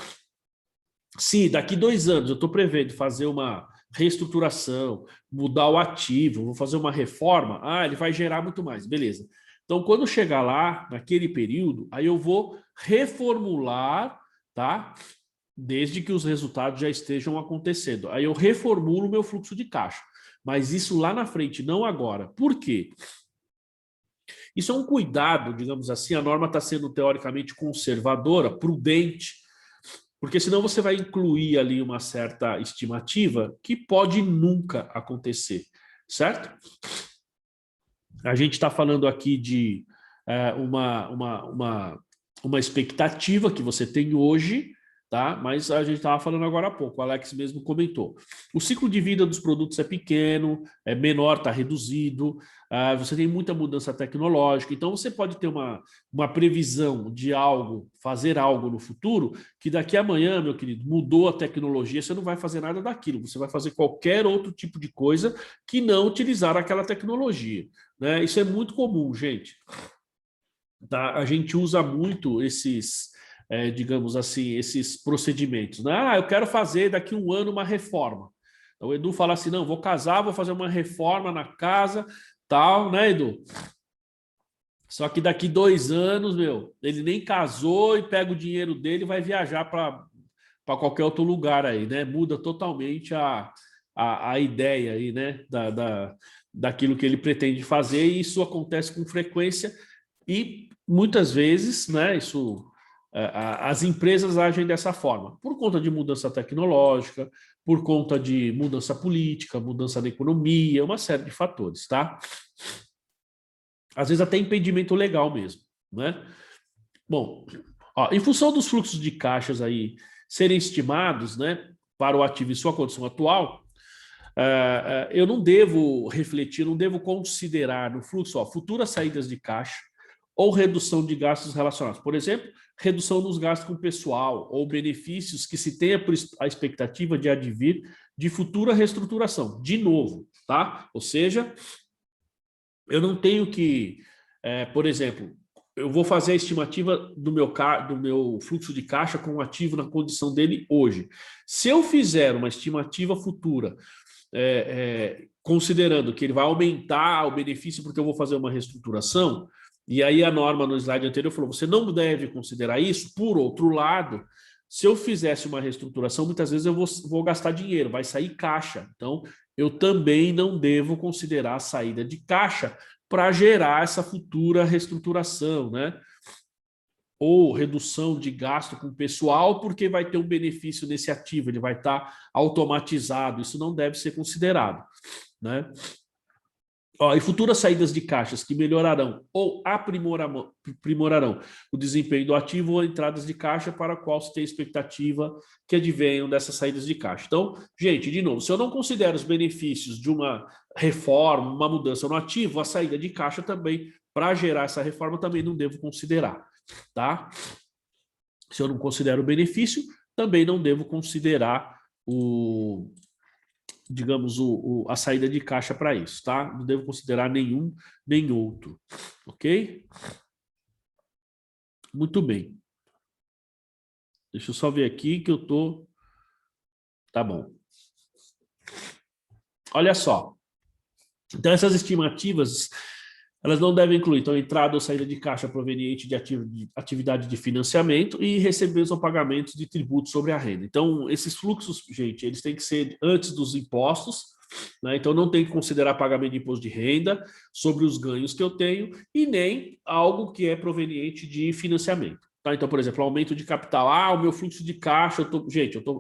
Se daqui 2 anos eu estou prevendo fazer uma reestruturação, mudar o ativo, vou fazer uma reforma, ele vai gerar muito mais, beleza. Então, quando chegar lá, naquele período, aí eu vou reformular, tá? Desde que os resultados já estejam acontecendo. Aí eu reformulo o meu fluxo de caixa. Mas isso lá na frente, não agora. Por quê? Isso é um cuidado, digamos assim, a norma está sendo teoricamente conservadora, prudente, porque senão você vai incluir ali uma certa estimativa que pode nunca acontecer, certo? A gente está falando aqui de uma expectativa que você tem hoje, tá? Mas a gente estava falando agora há pouco, o Alex mesmo comentou. O ciclo de vida dos produtos é pequeno, é menor, está reduzido, você tem muita mudança tecnológica, então você pode ter uma previsão de algo, fazer algo no futuro, que daqui a amanhã, meu querido, mudou a tecnologia, você não vai fazer nada daquilo, você vai fazer qualquer outro tipo de coisa que não utilizar aquela tecnologia, né? Isso é muito comum, gente. Tá? A gente usa muito esses... digamos assim, esses procedimentos, né? Eu quero fazer daqui a um ano uma reforma. Então, o Edu fala assim, não, vou casar, vou fazer uma reforma na casa, tal, né, Edu? Só que daqui 2 anos, ele nem casou e pega o dinheiro dele e vai viajar para qualquer outro lugar aí, né? Muda totalmente a ideia aí, né, daquilo que ele pretende fazer, e isso acontece com frequência e muitas vezes, né, isso as empresas agem dessa forma, por conta de mudança tecnológica, por conta de mudança política, mudança da economia, uma série de fatores, tá? Às vezes até impedimento legal mesmo, né? Bom, ó, em função dos fluxos de caixas aí serem estimados, né, para o ativo em sua condição atual, eu não devo refletir, não devo considerar no fluxo, ó, futuras saídas de caixa ou redução de gastos relacionados. Por exemplo, redução nos gastos com pessoal ou benefícios que se tenha a expectativa de advir de futura reestruturação. De novo, tá? Ou seja, eu não tenho que, por exemplo, eu vou fazer a estimativa do meu fluxo de caixa com o ativo na condição dele hoje. Se eu fizer uma estimativa futura, considerando que ele vai aumentar o benefício porque eu vou fazer uma reestruturação, e aí a norma no slide anterior falou, você não deve considerar isso. Por outro lado, se eu fizesse uma reestruturação, muitas vezes eu vou gastar dinheiro, vai sair caixa. Então, eu também não devo considerar a saída de caixa para gerar essa futura reestruturação, né? Ou redução de gasto com o pessoal, porque vai ter um benefício nesse ativo, ele vai estar automatizado, isso não deve ser considerado, né? Ó, e futuras saídas de caixas que melhorarão ou aprimorarão o desempenho do ativo ou entradas de caixa para a qual se tem expectativa que advenham dessas saídas de caixa. Então, gente, de novo, se eu não considero os benefícios de uma reforma, uma mudança no ativo, a saída de caixa também, para gerar essa reforma, também não devo considerar, tá? Se eu não considero o benefício, também não devo considerar digamos, a saída de caixa para isso, tá? Não devo considerar nenhum nem outro, ok? Muito bem. Deixa eu só ver aqui que eu tô... Tá bom. Olha só. Então, essas estimativas, elas não devem incluir, então, entrada ou saída de caixa proveniente de atividade de financiamento e recebíveis ou pagamentos de tributos sobre a renda. Então, esses fluxos, gente, eles têm que ser antes dos impostos, né? Então, não tem que considerar pagamento de imposto de renda sobre os ganhos que eu tenho e nem algo que é proveniente de financiamento. Tá? Então, por exemplo, aumento de capital. O meu fluxo de caixa...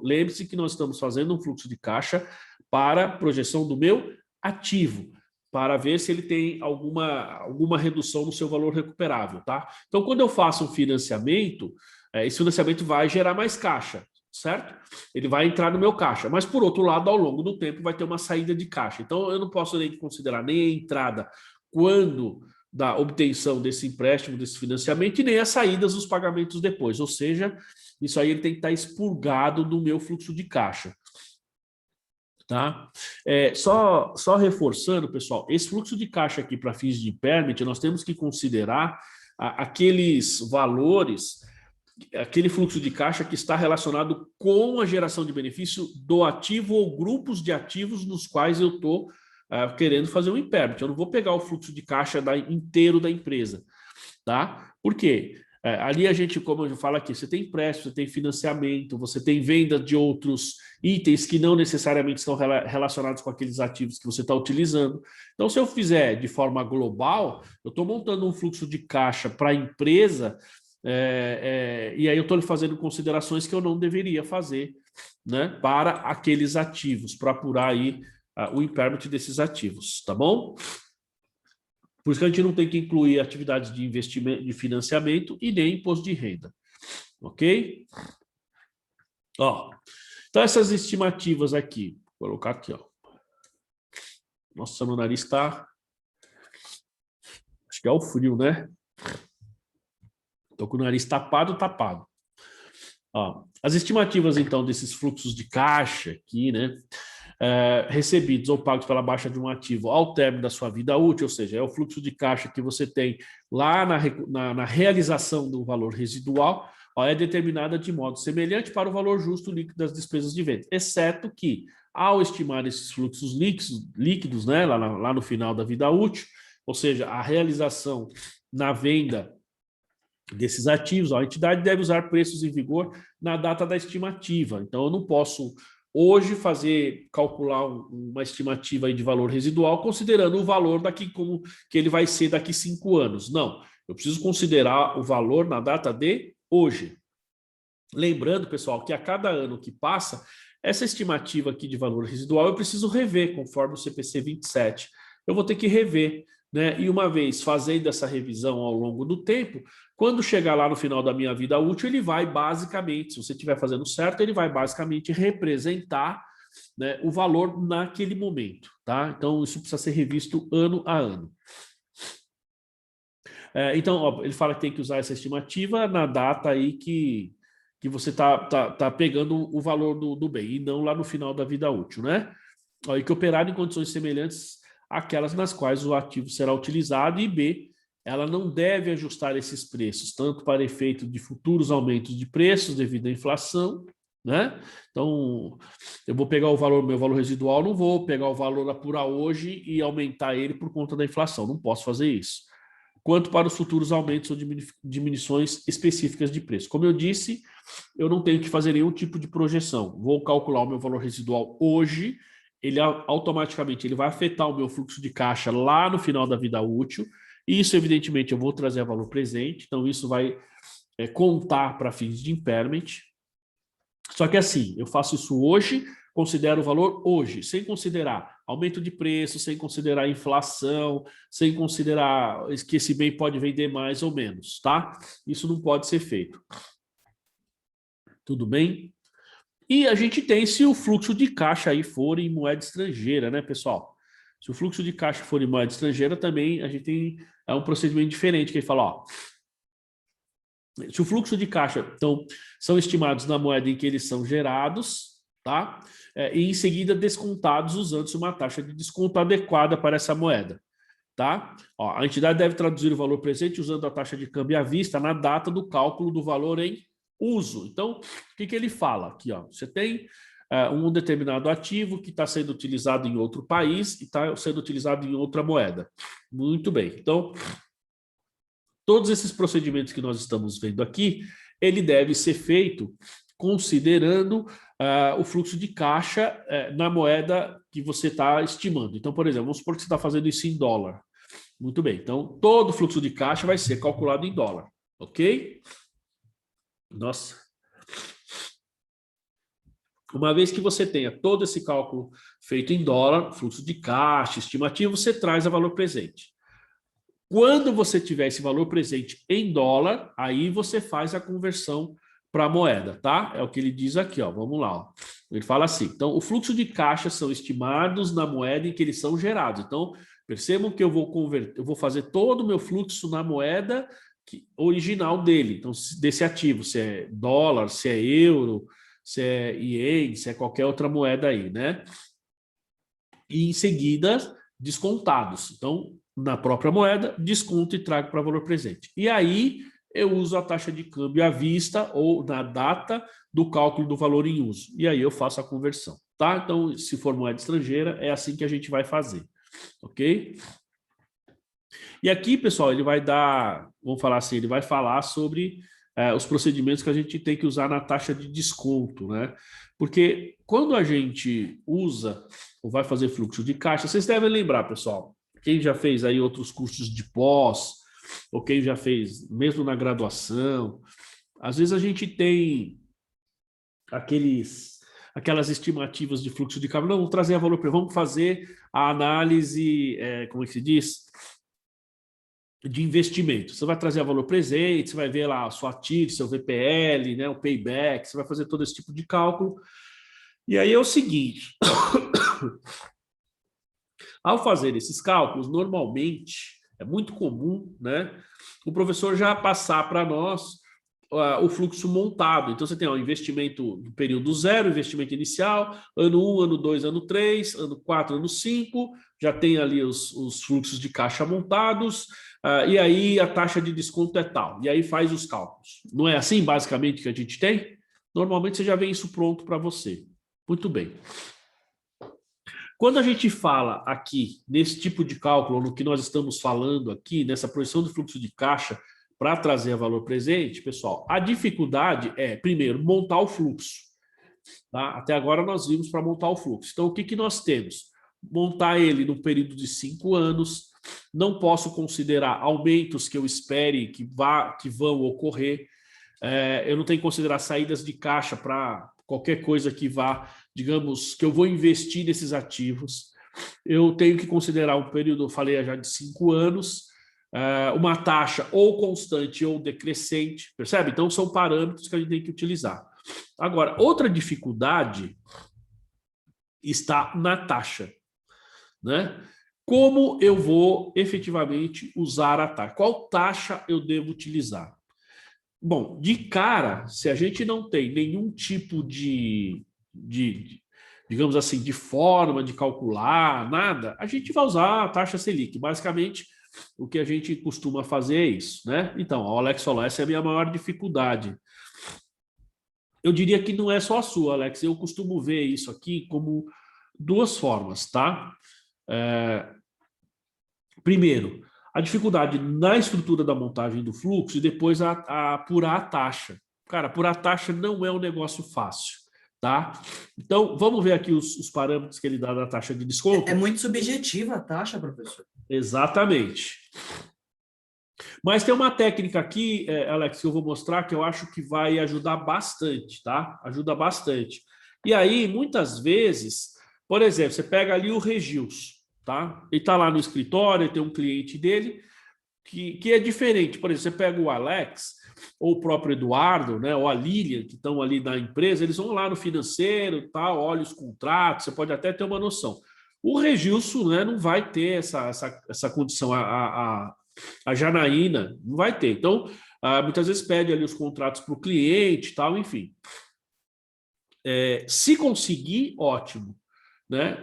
lembre-se que nós estamos fazendo um fluxo de caixa para projeção do meu ativo, para ver se ele tem alguma redução no seu valor recuperável, tá? Então, quando eu faço um financiamento, esse financiamento vai gerar mais caixa, certo? Ele vai entrar no meu caixa, mas, por outro lado, ao longo do tempo, vai ter uma saída de caixa. Então, eu não posso nem considerar nem a entrada quando da obtenção desse empréstimo, desse financiamento, e nem as saídas dos pagamentos depois. Ou seja, isso aí ele tem que estar expurgado do meu fluxo de caixa. Tá? Só reforçando, pessoal, esse fluxo de caixa aqui para fins de impairment, nós temos que considerar aqueles valores, aquele fluxo de caixa que está relacionado com a geração de benefício do ativo ou grupos de ativos nos quais eu estou querendo fazer um impairment. Eu não vou pegar o fluxo de caixa inteiro da empresa, tá? Por quê? Ali a gente, como eu falo aqui, você tem empréstimo, você tem financiamento, você tem venda de outros itens que não necessariamente estão relacionados com aqueles ativos que você está utilizando. Então, se eu fizer de forma global, eu estou montando um fluxo de caixa para a empresa e aí eu estou fazendo considerações que eu não deveria fazer, né, para aqueles ativos, para apurar aí o impairment desses ativos, tá bom? Por isso que a gente não tem que incluir atividades de investimento, de financiamento e nem imposto de renda. Ok? Ó, então, essas estimativas aqui. Vou colocar aqui, ó. Nossa, meu nariz está... Acho que é o frio, né? Estou com o nariz tapado. Ó, as estimativas, então, desses fluxos de caixa aqui, né? Recebidos ou pagos pela baixa de um ativo ao término da sua vida útil, ou seja, é o fluxo de caixa que você tem lá na realização do valor residual, é determinada de modo semelhante para o valor justo líquido das despesas de venda, exceto que, ao estimar esses fluxos líquidos, né, lá no final da vida útil, ou seja, a realização na venda desses ativos, a entidade deve usar preços em vigor na data da estimativa. Então, eu não posso hoje calcular uma estimativa aí de valor residual, considerando o valor como que ele vai ser daqui 5 anos. Não, eu preciso considerar o valor na data de hoje, Lembrando, pessoal, que a cada ano que passa, essa estimativa aqui de valor residual eu preciso rever, conforme o CPC 27. Eu vou ter que rever, né? E uma vez fazendo essa revisão ao longo do tempo, quando chegar lá no final da minha vida útil, ele vai basicamente, se você estiver fazendo certo, ele vai basicamente representar, né, o valor naquele momento, tá? Então, isso precisa ser revisto ano a ano. Então, ó, ele fala que tem que usar essa estimativa na data aí que você tá pegando o valor do bem, e não lá no final da vida útil, né? Ó, e que operar em condições semelhantes àquelas nas quais o ativo será utilizado, e B, ela não deve ajustar esses preços, tanto para efeito de futuros aumentos de preços devido à inflação, né? Então, eu vou pegar o valor, meu valor residual, não vou pegar o valor a apurar hoje e aumentar ele por conta da inflação, não posso fazer isso. Quanto para os futuros aumentos ou diminuições específicas de preço. Como eu disse, eu não tenho que fazer nenhum tipo de projeção. Vou calcular o meu valor residual hoje, ele automaticamente ele vai afetar o meu fluxo de caixa lá no final da vida útil, e isso, evidentemente, eu vou trazer a valor presente, então isso vai contar para fins de impairment. Só que assim, eu faço isso hoje, considero o valor hoje, sem considerar aumento de preço, sem considerar inflação, sem considerar que esse bem pode vender mais ou menos, tá? Isso não pode ser feito. Tudo bem? E a gente tem, se o fluxo de caixa aí for em moeda estrangeira, né, pessoal? Se o fluxo de caixa for em moeda estrangeira, também a gente tem um procedimento diferente, que ele fala, ó, se o fluxo de caixa, então, são estimados na moeda em que eles são gerados, tá? E em seguida descontados usando-se uma taxa de desconto adequada para essa moeda, tá? Ó, a entidade deve traduzir o valor presente usando a taxa de câmbio à vista na data do cálculo do valor em uso. Então, o que ele fala aqui? Ó, você tem um determinado ativo que está sendo utilizado em outro país e está sendo utilizado em outra moeda. Muito bem. Então, todos esses procedimentos que nós estamos vendo aqui, ele deve ser feito considerando o fluxo de caixa na moeda que você está estimando. Então, por exemplo, vamos supor que você está fazendo isso em dólar. Muito bem. Então, todo o fluxo de caixa vai ser calculado em dólar. Ok? Nossa. Uma vez que você tenha todo esse cálculo feito em dólar, fluxo de caixa, estimativo, você traz a valor presente. Quando você tiver esse valor presente em dólar, aí você faz a conversão para a moeda, tá? É o que ele diz aqui, ó. Vamos lá, ó. Ele fala assim: então, o fluxo de caixa são estimados na moeda em que eles são gerados. Então, percebam que eu vou fazer todo o meu fluxo na moeda original dele. Então, desse ativo, se é dólar, se é euro, se é ien, se é qualquer outra moeda aí, né? E em seguida, descontados. Então, na própria moeda, desconto e trago para valor presente. E aí, eu uso a taxa de câmbio à vista ou na data do cálculo do valor em uso. E aí eu faço a conversão, tá? Então, se for moeda estrangeira, é assim que a gente vai fazer, ok? E aqui, pessoal, ele vai dar, vamos falar assim, ele vai falar sobre os procedimentos que a gente tem que usar na taxa de desconto, né? Porque quando a gente usa ou vai fazer fluxo de caixa, vocês devem lembrar, pessoal, quem já fez aí outros cursos de pós, ou quem já fez mesmo na graduação, às vezes a gente tem aquelas estimativas de fluxo de caixa. Não, vamos trazer a valor, vamos fazer a análise, como é que se diz? De investimento. Você vai trazer a valor presente, você vai ver lá a sua TIR, seu VPL, né, o payback, você vai fazer todo esse tipo de cálculo. E aí é o seguinte, ao fazer esses cálculos, normalmente, é muito comum, né, o professor já passar para nós o fluxo montado. Então, você tem o investimento do período 0, investimento inicial, ano 1, ano 2, ano 3, ano 4, ano 5, já tem ali os fluxos de caixa montados, e aí a taxa de desconto é tal, e aí faz os cálculos. Não é assim, basicamente, que a gente tem? Normalmente, você já vem isso pronto para você. Muito bem. Quando a gente fala aqui, nesse tipo de cálculo, no que nós estamos falando aqui, nessa projeção do fluxo de caixa, para trazer a valor presente, pessoal, a dificuldade é, primeiro, montar o fluxo. Tá? Até agora nós vimos para montar o fluxo. Então, o que nós temos? Montar ele no período de 5 anos, não posso considerar aumentos que eu espere que vão ocorrer. Eu não tenho que considerar saídas de caixa para qualquer coisa que vá, digamos, que eu vou investir nesses ativos. Eu tenho que considerar um período, eu falei já de 5 anos, uma taxa ou constante ou decrescente, percebe? Então, são parâmetros que a gente tem que utilizar. Agora, outra dificuldade está na taxa, né? Como eu vou efetivamente usar a taxa? Qual taxa eu devo utilizar? Bom, de cara, se a gente não tem nenhum tipo digamos assim, de forma de calcular, nada, a gente vai usar a taxa Selic. Basicamente, o que a gente costuma fazer é isso, né? Então, Alex, essa é a minha maior dificuldade. Eu diria que não é só a sua, Alex. Eu costumo ver isso aqui como duas formas, tá? Primeiro, a dificuldade na estrutura da montagem do fluxo e depois a apurar a taxa. Cara, apurar a taxa não é um negócio fácil, tá? Então, vamos ver aqui os parâmetros que ele dá da taxa de desconto. É muito subjetiva a taxa, professor. Exatamente. Mas tem uma técnica aqui, Alex, que eu vou mostrar que eu acho que vai ajudar bastante, tá? Ajuda bastante. E aí, muitas vezes, por exemplo, você pega ali o Regilson, tá? Ele está lá no escritório, tem um cliente dele que é diferente. Por exemplo, você pega o Alex ou o próprio Eduardo, né, ou a Lilian, que estão ali na empresa, eles vão lá no financeiro, tal, olha os contratos, você pode até ter uma noção. O Regilson, né, não vai ter essa condição, a Janaína não vai ter. Então, muitas vezes pede ali os contratos para o cliente, tal, enfim. Se conseguir, ótimo, né?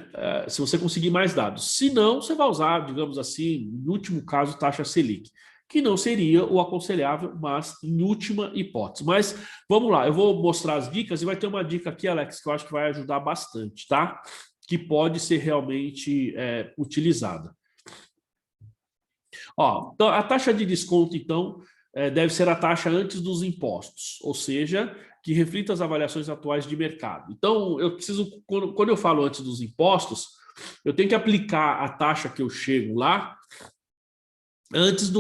Se você conseguir mais dados. Se não, você vai usar, digamos assim, no último caso, taxa Selic, que não seria o aconselhável, mas em última hipótese. Mas vamos lá, eu vou mostrar as dicas e vai ter uma dica aqui, Alex, que eu acho que vai ajudar bastante, tá? Que pode ser realmente utilizada. Então, a taxa de desconto, então, deve ser a taxa antes dos impostos, ou seja, que reflita as avaliações atuais de mercado. Então, eu preciso, quando eu falo antes dos impostos, eu tenho que aplicar a taxa que eu chego lá antes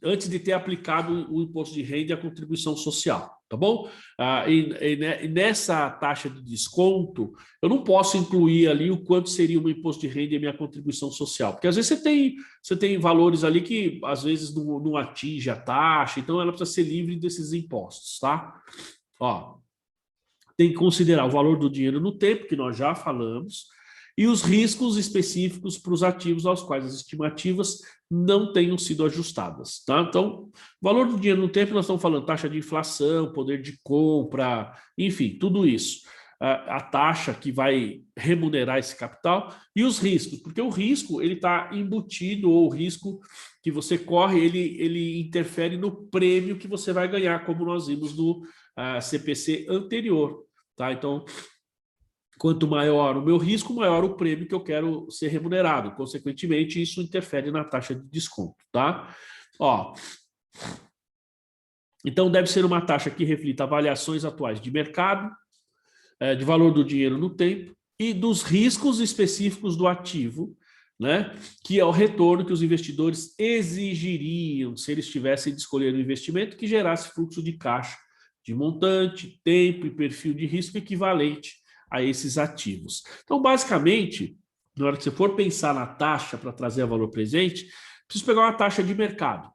antes de ter aplicado o imposto de renda e a contribuição social, tá bom? E nessa taxa de desconto, eu não posso incluir ali o quanto seria o meu imposto de renda e a minha contribuição social, porque às vezes você tem valores ali que às vezes não atinge a taxa, então ela precisa ser livre desses impostos, tá? Tem que considerar o valor do dinheiro no tempo, que nós já falamos, e os riscos específicos para os ativos aos quais as estimativas não tenham sido ajustadas, tá? Então, valor do dinheiro no tempo, nós estamos falando taxa de inflação, poder de compra, enfim, tudo isso. A taxa que vai remunerar esse capital e os riscos, porque o risco ele está embutido, ou o risco que você corre, ele interfere no prêmio que você vai ganhar, como nós vimos no CPC anterior, tá? Então, quanto maior o meu risco, maior o prêmio que eu quero ser remunerado. Consequentemente, isso interfere na taxa de desconto, tá? Então, deve ser uma taxa que reflita avaliações atuais de mercado, de valor do dinheiro no tempo e dos riscos específicos do ativo, né? Que é o retorno que os investidores exigiriam se eles tivessem de escolher um investimento que gerasse fluxo de caixa de montante, tempo e perfil de risco equivalente a esses ativos. Então, basicamente, na hora que você for pensar na taxa para trazer a valor presente, preciso pegar uma taxa de mercado.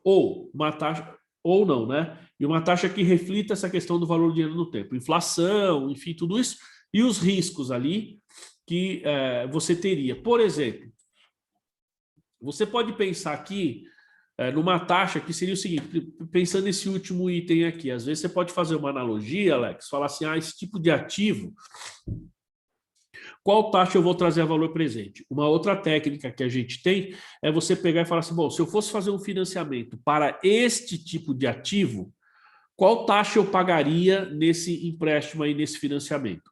Ou uma taxa, ou não, né? E uma taxa que reflita essa questão do valor do dinheiro no tempo. Inflação, enfim, tudo isso. E os riscos ali que você teria. Por exemplo, você pode pensar aqui numa taxa que seria o seguinte, pensando nesse último item aqui, às vezes você pode fazer uma analogia, Alex, falar assim, esse tipo de ativo, qual taxa eu vou trazer a valor presente? Uma outra técnica que a gente tem é você pegar e falar assim, bom, se eu fosse fazer um financiamento para este tipo de ativo, qual taxa eu pagaria nesse empréstimo aí, nesse financiamento?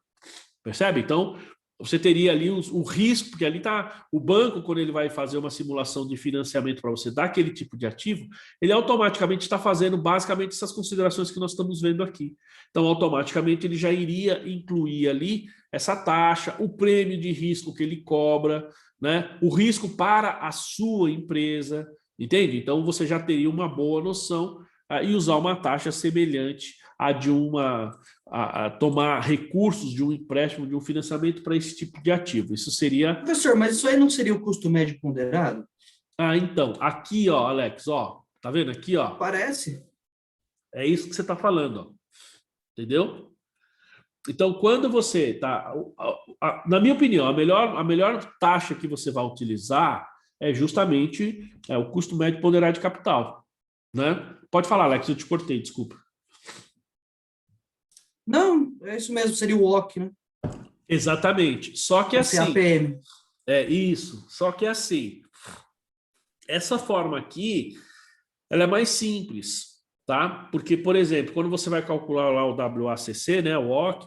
Percebe? Então, você teria ali o risco, porque ali está o banco, quando ele vai fazer uma simulação de financiamento para você dar aquele tipo de ativo, ele automaticamente está fazendo basicamente essas considerações que nós estamos vendo aqui. Então, automaticamente, ele já iria incluir ali essa taxa, o prêmio de risco que ele cobra, né? O risco para a sua empresa, entende? Então, você já teria uma boa noção e usar uma taxa semelhante à de a tomar recursos de um empréstimo, de um financiamento para esse tipo de ativo. Isso seria... Professor, mas isso aí não seria o custo médio ponderado? Então, aqui, ó, Alex, ó, tá vendo aqui, ó? Parece. É isso que você está falando, ó. Entendeu? Então, quando você tá, na minha opinião, a melhor taxa que você vai utilizar é justamente o custo médio ponderado de capital, né? Pode falar, Alex, eu te cortei, desculpa. Não, é isso mesmo, seria o WOC, né? Exatamente. Só que O assim, CAPM. é isso. Só que assim, essa forma aqui, ela é mais simples, tá? Porque, por exemplo, quando você vai calcular lá o WACC, né, o WOC,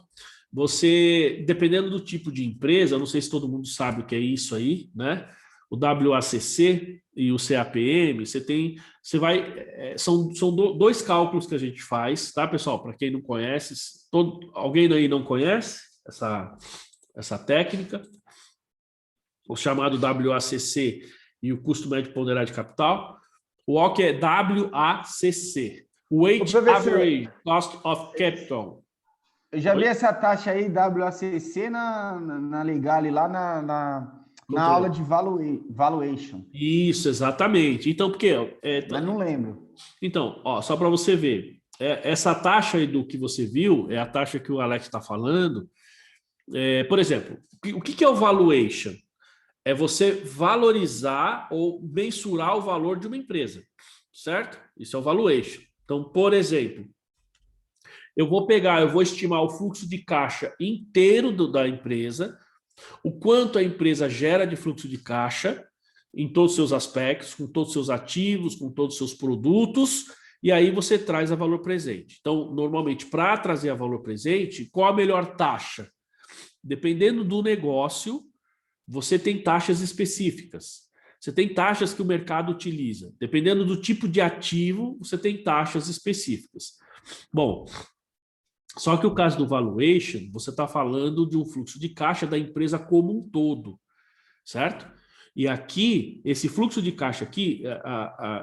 você, dependendo do tipo de empresa, não sei se todo mundo sabe o que é isso aí, né? O WACC e o CAPM, são dois cálculos que a gente faz, tá, pessoal? Para quem não conhece, alguém aí não conhece essa técnica, o chamado WACC e o custo médio ponderado de capital. O WACC é WACC, Weighted Average Cost of Capital. Eu já vi essa taxa aí, WACC, na Legale, lá na aula de valuation. Isso, exatamente. Então, porque... Mas não lembro. Então, ó, só para você ver, essa taxa aí do que você viu, é a taxa que o Alex está falando. Por exemplo, o que é o valuation? É você valorizar ou mensurar o valor de uma empresa, certo? Isso é o valuation. Então, por exemplo, eu vou estimar o fluxo de caixa inteiro da empresa, o quanto a empresa gera de fluxo de caixa em todos os seus aspectos, com todos os seus ativos, com todos os seus produtos, e aí você traz a valor presente. Então, normalmente, para trazer a valor presente, qual a melhor taxa? Dependendo do negócio, você tem taxas específicas. Você tem taxas que o mercado utiliza. Dependendo do tipo de ativo, você tem taxas específicas. Bom, só que o caso do valuation, você está falando de um fluxo de caixa da empresa como um todo, certo? E aqui, esse fluxo de caixa aqui,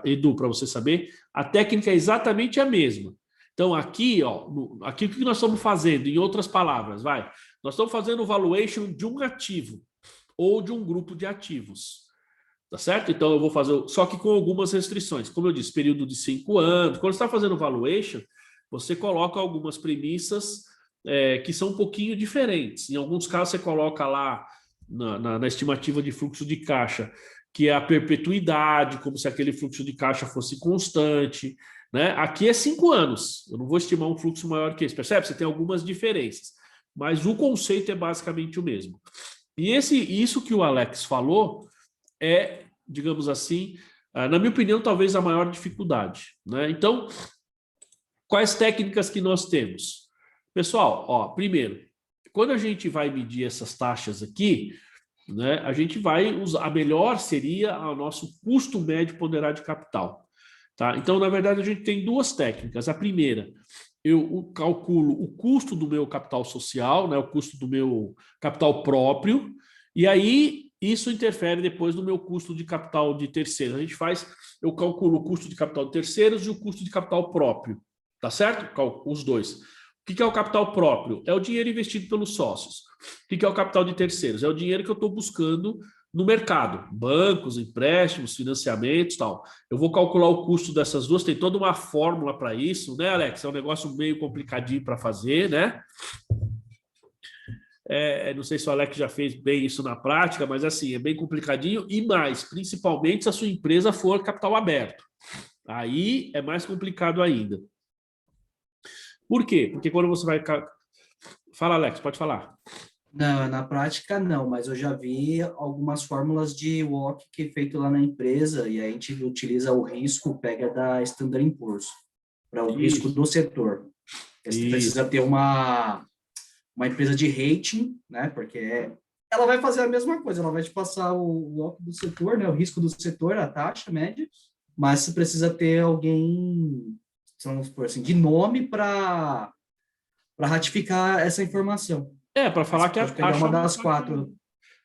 Edu, para você saber, a técnica é exatamente a mesma. Então, aqui, ó, aqui o que nós estamos fazendo, em outras palavras, nós estamos fazendo o valuation de um ativo ou de um grupo de ativos, tá certo? Então, eu vou fazer, só que com algumas restrições. Como eu disse, período de 5 anos. Quando você está fazendo valuation, você coloca algumas premissas que são um pouquinho diferentes. Em alguns casos, você coloca lá na estimativa de fluxo de caixa, que é a perpetuidade, como se aquele fluxo de caixa fosse constante, né? Aqui é 5 anos. Eu não vou estimar um fluxo maior que esse. Percebe? Você tem algumas diferenças. Mas o conceito é basicamente o mesmo. E isso que o Alex falou é, digamos assim, na minha opinião, talvez a maior dificuldade, né? Então, quais técnicas que nós temos? Pessoal, ó, primeiro, quando a gente vai medir essas taxas aqui, né, a gente vai usar, a melhor seria o nosso custo médio ponderado de capital. Tá? Então, na verdade, a gente tem duas técnicas. A primeira, eu calculo o custo do meu capital social, né, o custo do meu capital próprio, e aí isso interfere depois no meu custo de capital de terceiros. Eu calculo o custo de capital de terceiros e o custo de capital próprio, tá certo? Os dois. O que é o capital próprio? É o dinheiro investido pelos sócios. O que é o capital de terceiros? É o dinheiro que eu estou buscando no mercado, bancos, empréstimos, financiamentos, tal. Eu vou calcular o custo dessas duas, tem toda uma fórmula para isso, né, Alex? É um negócio meio complicadinho para fazer, né? Não sei se o Alex já fez bem isso na prática, mas assim, é bem complicadinho e mais, principalmente se a sua empresa for capital aberto. Aí é mais complicado ainda. Por quê? Porque quando você vai... Fala, Alex, pode falar. Não, na prática não, mas eu já vi algumas fórmulas de WOC que é feito lá na empresa e a gente utiliza o risco, pega da Standard & Poor's, para o risco do setor. Você precisa ter uma empresa de rating, né, porque ela vai fazer a mesma coisa, ela vai te passar o WOC do setor, né, o risco do setor, a taxa média, mas você precisa ter alguém, vamos supor assim, de nome para ratificar essa informação. Para falar que a taxa uma das quatro.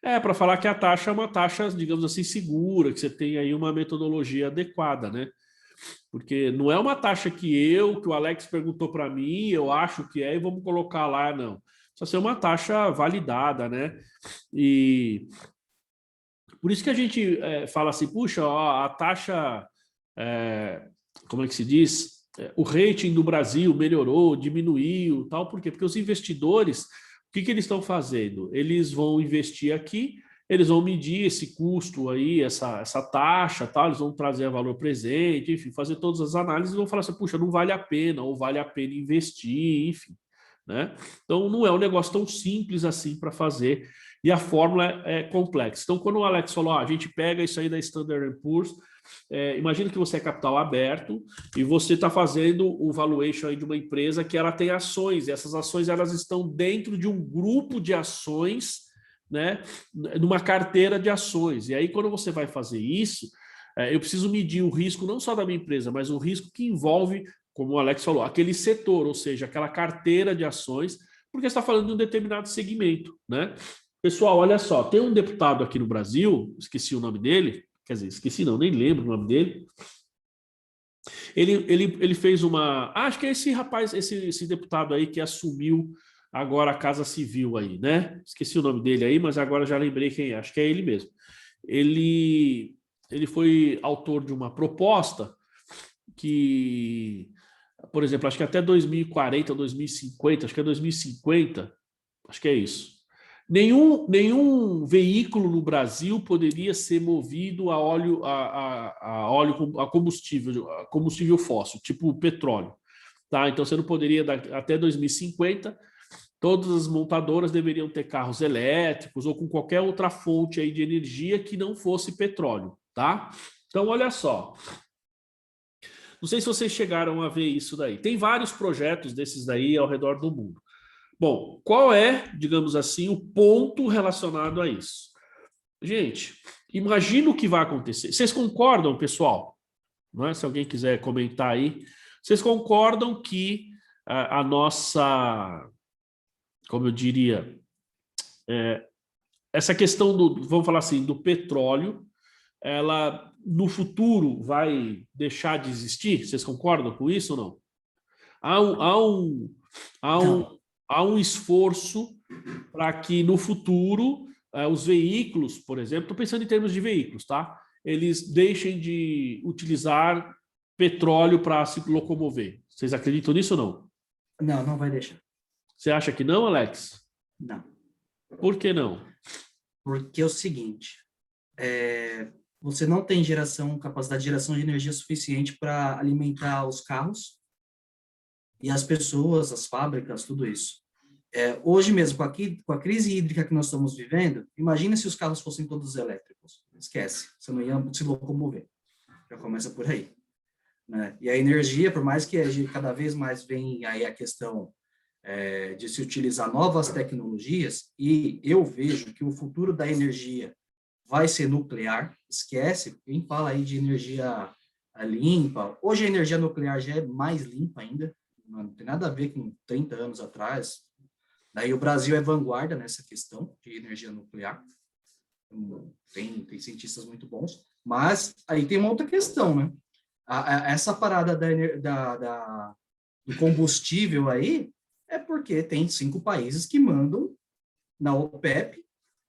Para falar que a taxa é uma taxa, digamos assim, segura, que você tem aí uma metodologia adequada, né? Porque não é uma taxa que o Alex perguntou para mim, eu acho que é, e vamos colocar lá, não. Precisa ser uma taxa validada, né? E por isso que a gente fala assim, puxa, ó, a taxa, como é que se diz? O rating do Brasil melhorou, diminuiu, tal. Por quê? Porque os investidores, o que eles estão fazendo? Eles vão investir aqui, eles vão medir esse custo aí, essa taxa, tal, eles vão trazer valor presente, enfim, fazer todas as análises e vão falar assim, puxa, não vale a pena, ou vale a pena investir, enfim. Né? Então, não é um negócio tão simples assim para fazer, e a fórmula é complexa. Então, quando o Alex falou, a gente pega isso aí da Standard & Poor's, imagina que você é capital aberto e você está fazendo o valuation aí de uma empresa que ela tem ações, e essas ações elas estão dentro de um grupo de ações, né, numa carteira de ações. E aí, quando você vai fazer isso, eu preciso medir o risco não só da minha empresa, mas o risco que envolve, como o Alex falou, aquele setor, ou seja, aquela carteira de ações, porque você está falando de um determinado segmento, né? Pessoal, olha só, tem um deputado aqui no Brasil, esqueci o nome dele, quer dizer, esqueci não, nem lembro o nome dele. Ele fez uma... acho que é esse rapaz, esse deputado aí que assumiu agora a Casa Civil aí, né? Esqueci o nome dele aí, mas agora já lembrei quem é, acho que é ele mesmo. Ele foi autor de uma proposta que, por exemplo, acho que até 2040, 2050, acho que é 2050, acho que é isso. Nenhum veículo no Brasil poderia ser movido a óleo, a combustível fóssil, tipo petróleo. Tá? Então você não poderia, até 2050, todas as montadoras deveriam ter carros elétricos ou com qualquer outra fonte aí de energia que não fosse petróleo. Tá? Então, olha só. Não sei se vocês chegaram a ver isso daí. Tem vários projetos desses daí ao redor do mundo. Bom, qual é, digamos assim, o ponto relacionado a isso? Gente, imagina o que vai acontecer. Vocês concordam, pessoal? Não é? Se alguém quiser comentar aí. Vocês concordam que a nossa, como eu diria, essa questão do, vamos falar assim, do petróleo, ela no futuro vai deixar de existir? Vocês concordam com isso ou não? Há um esforço para que no futuro os veículos, por exemplo, estou pensando em termos de veículos, tá? Eles deixem de utilizar petróleo para se locomover. Vocês acreditam nisso ou não? Não, não vai deixar. Você acha que não, Alex? Não. Por que não? Porque é o seguinte, você não tem capacidade de geração de energia suficiente para alimentar os carros e as pessoas, as fábricas, tudo isso. Hoje mesmo, com a crise hídrica que nós estamos vivendo, imagina se os carros fossem todos elétricos. Esquece, você não ia se locomover. Já começa por aí. Né? E a energia, por mais que cada vez mais vem aí a questão de se utilizar novas tecnologias, e eu vejo que o futuro da energia vai ser nuclear, esquece, quem fala aí de energia limpa, hoje a energia nuclear já é mais limpa ainda, não tem nada a ver com 30 anos atrás. Daí o Brasil é vanguarda nessa questão de energia nuclear, tem cientistas muito bons, mas aí tem uma outra questão, né? Essa parada do combustível aí é porque tem 5 países que mandam na OPEP.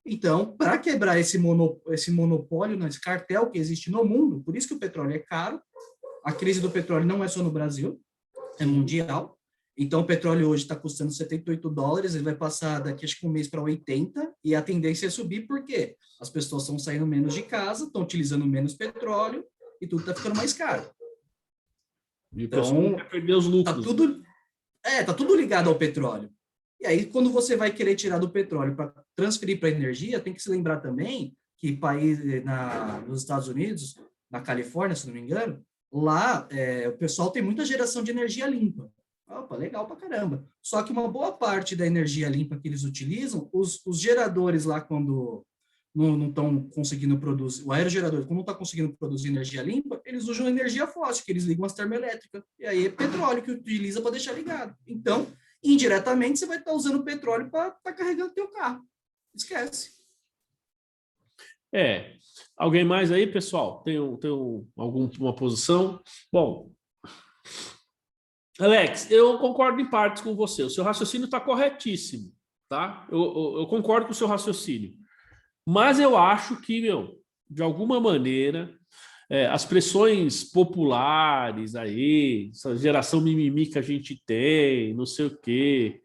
Então, para quebrar esse monopólio, esse cartel que existe no mundo, por isso que o petróleo é caro, a crise do petróleo não é só no Brasil, é mundial. Então, o petróleo hoje está custando $78, ele vai passar daqui acho que um mês para 80, e a tendência é subir porque as pessoas estão saindo menos de casa, estão utilizando menos petróleo, e tudo está ficando mais caro. E então, quer perder os lucros. Tá tudo ligado ao petróleo. E aí, quando você vai querer tirar do petróleo para transferir para a energia, tem que se lembrar também que nos Estados Unidos, na Califórnia, se não me engano, lá o pessoal tem muita geração de energia limpa. Opa, legal pra caramba. Só que uma boa parte da energia limpa que eles utilizam, os geradores lá, quando não estão conseguindo produzir, o aerogerador, quando não está conseguindo produzir energia limpa, eles usam energia fóssil, que eles ligam as termoelétricas. E aí é petróleo que utiliza para deixar ligado. Então, indiretamente, você vai estar usando petróleo para estar carregando teu carro. Esquece. Alguém mais aí, pessoal? Tem alguma posição? Bom, Alex, eu concordo em partes com você. O seu raciocínio está corretíssimo, tá? Eu concordo com o seu raciocínio. Mas eu acho que, de alguma maneira, as pressões populares aí, essa geração mimimi que a gente tem, não sei o quê,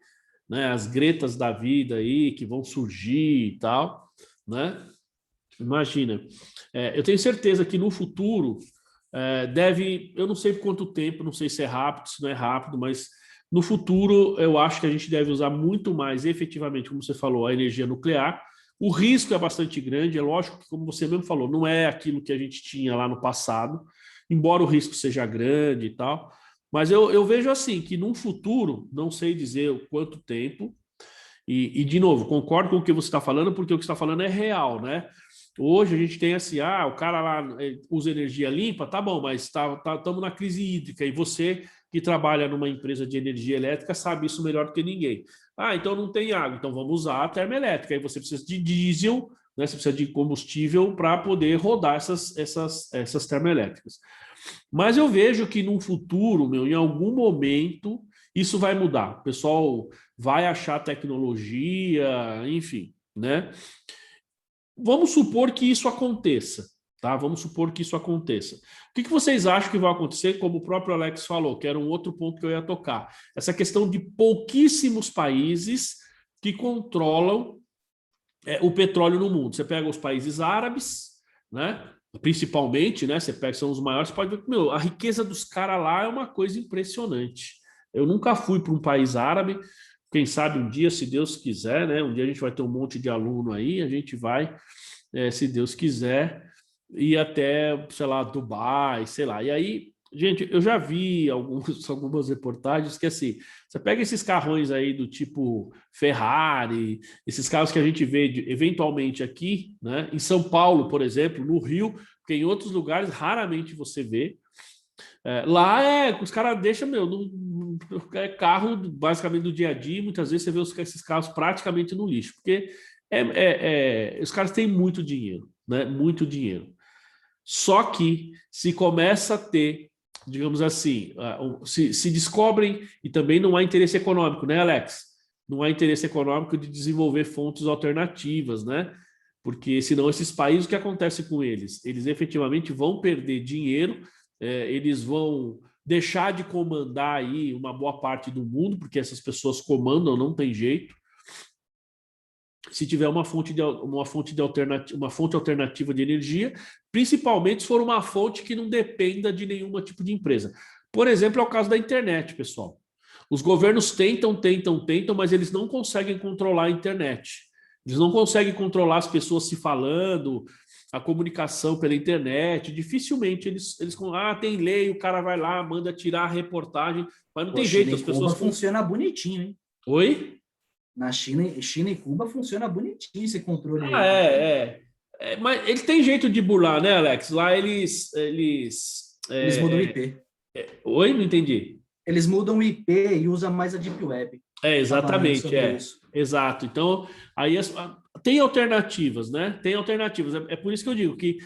né? As gretas da vida aí que vão surgir e tal, né? Imagina. Eu tenho certeza que no futuro eu não sei por quanto tempo, não sei se é rápido, se não é rápido, mas no futuro eu acho que a gente deve usar muito mais efetivamente, como você falou, a energia nuclear. O risco é bastante grande, é lógico que, como você mesmo falou, não é aquilo que a gente tinha lá no passado, embora o risco seja grande e tal, mas eu vejo assim, que num futuro, não sei dizer o quanto tempo, de novo, concordo com o que você está falando, porque o que você está falando é real, né? Hoje a gente tem assim, o cara lá usa energia limpa, tá bom, mas estamos na crise hídrica, e você que trabalha numa empresa de energia elétrica sabe isso melhor do que ninguém. Então não tem água, então vamos usar a termoelétrica, aí você precisa de diesel, né? Você precisa de combustível para poder rodar essas termoelétricas. Mas eu vejo que num futuro, em algum momento, isso vai mudar. O pessoal vai achar tecnologia, enfim, né? Vamos supor que isso aconteça, tá? Vamos supor que isso aconteça. O que vocês acham que vai acontecer? Como o próprio Alex falou, que era um outro ponto que eu ia tocar. Essa questão de pouquíssimos países que controlam o petróleo no mundo. Você pega os países árabes, né? Principalmente, né? Você pega, são os maiores, você pode ver que, a riqueza dos caras lá é uma coisa impressionante. Eu nunca fui para um país árabe. Quem sabe um dia, se Deus quiser, né? Um dia a gente vai ter um monte de aluno aí, a gente vai, se Deus quiser, ir até, sei lá, Dubai, sei lá. E aí, gente, eu já vi algumas reportagens que, assim, você pega esses carrões aí do tipo Ferrari, esses carros que a gente vê eventualmente aqui, né? Em São Paulo, por exemplo, no Rio, porque em outros lugares raramente você vê. Lá os caras deixam, é carro basicamente do dia a dia, muitas vezes você vê esses carros praticamente no lixo, porque os caras têm muito dinheiro, né? Muito dinheiro. Só que se começa a ter, digamos assim, se descobrem, e também não há interesse econômico, né, Alex? Não há interesse econômico de desenvolver fontes alternativas, né? Porque senão esses países, o que acontece com eles? Eles efetivamente vão perder dinheiro, eles vão deixar de comandar aí uma boa parte do mundo, porque essas pessoas comandam, não tem jeito. Se tiver uma fonte alternativa de energia, principalmente se for uma fonte que não dependa de nenhum tipo de empresa. Por exemplo, é o caso da internet, pessoal. Os governos tentam, mas eles não conseguem controlar a internet. Eles não conseguem controlar as pessoas se falando, a comunicação pela internet. Dificilmente eles tem lei, o cara vai lá, manda tirar a reportagem, mas não tem jeito. As pessoas funciona bonitinho, hein? Oi? Na China e Cuba funciona bonitinho esse controle aí. Mas eles têm jeito de burlar, né, Alex? Lá eles mudam o IP. Oi? Não entendi. Eles mudam o IP e usam mais a Deep Web. Exatamente, exato. Então, aí tem alternativas, né? Tem alternativas. É por isso que eu digo que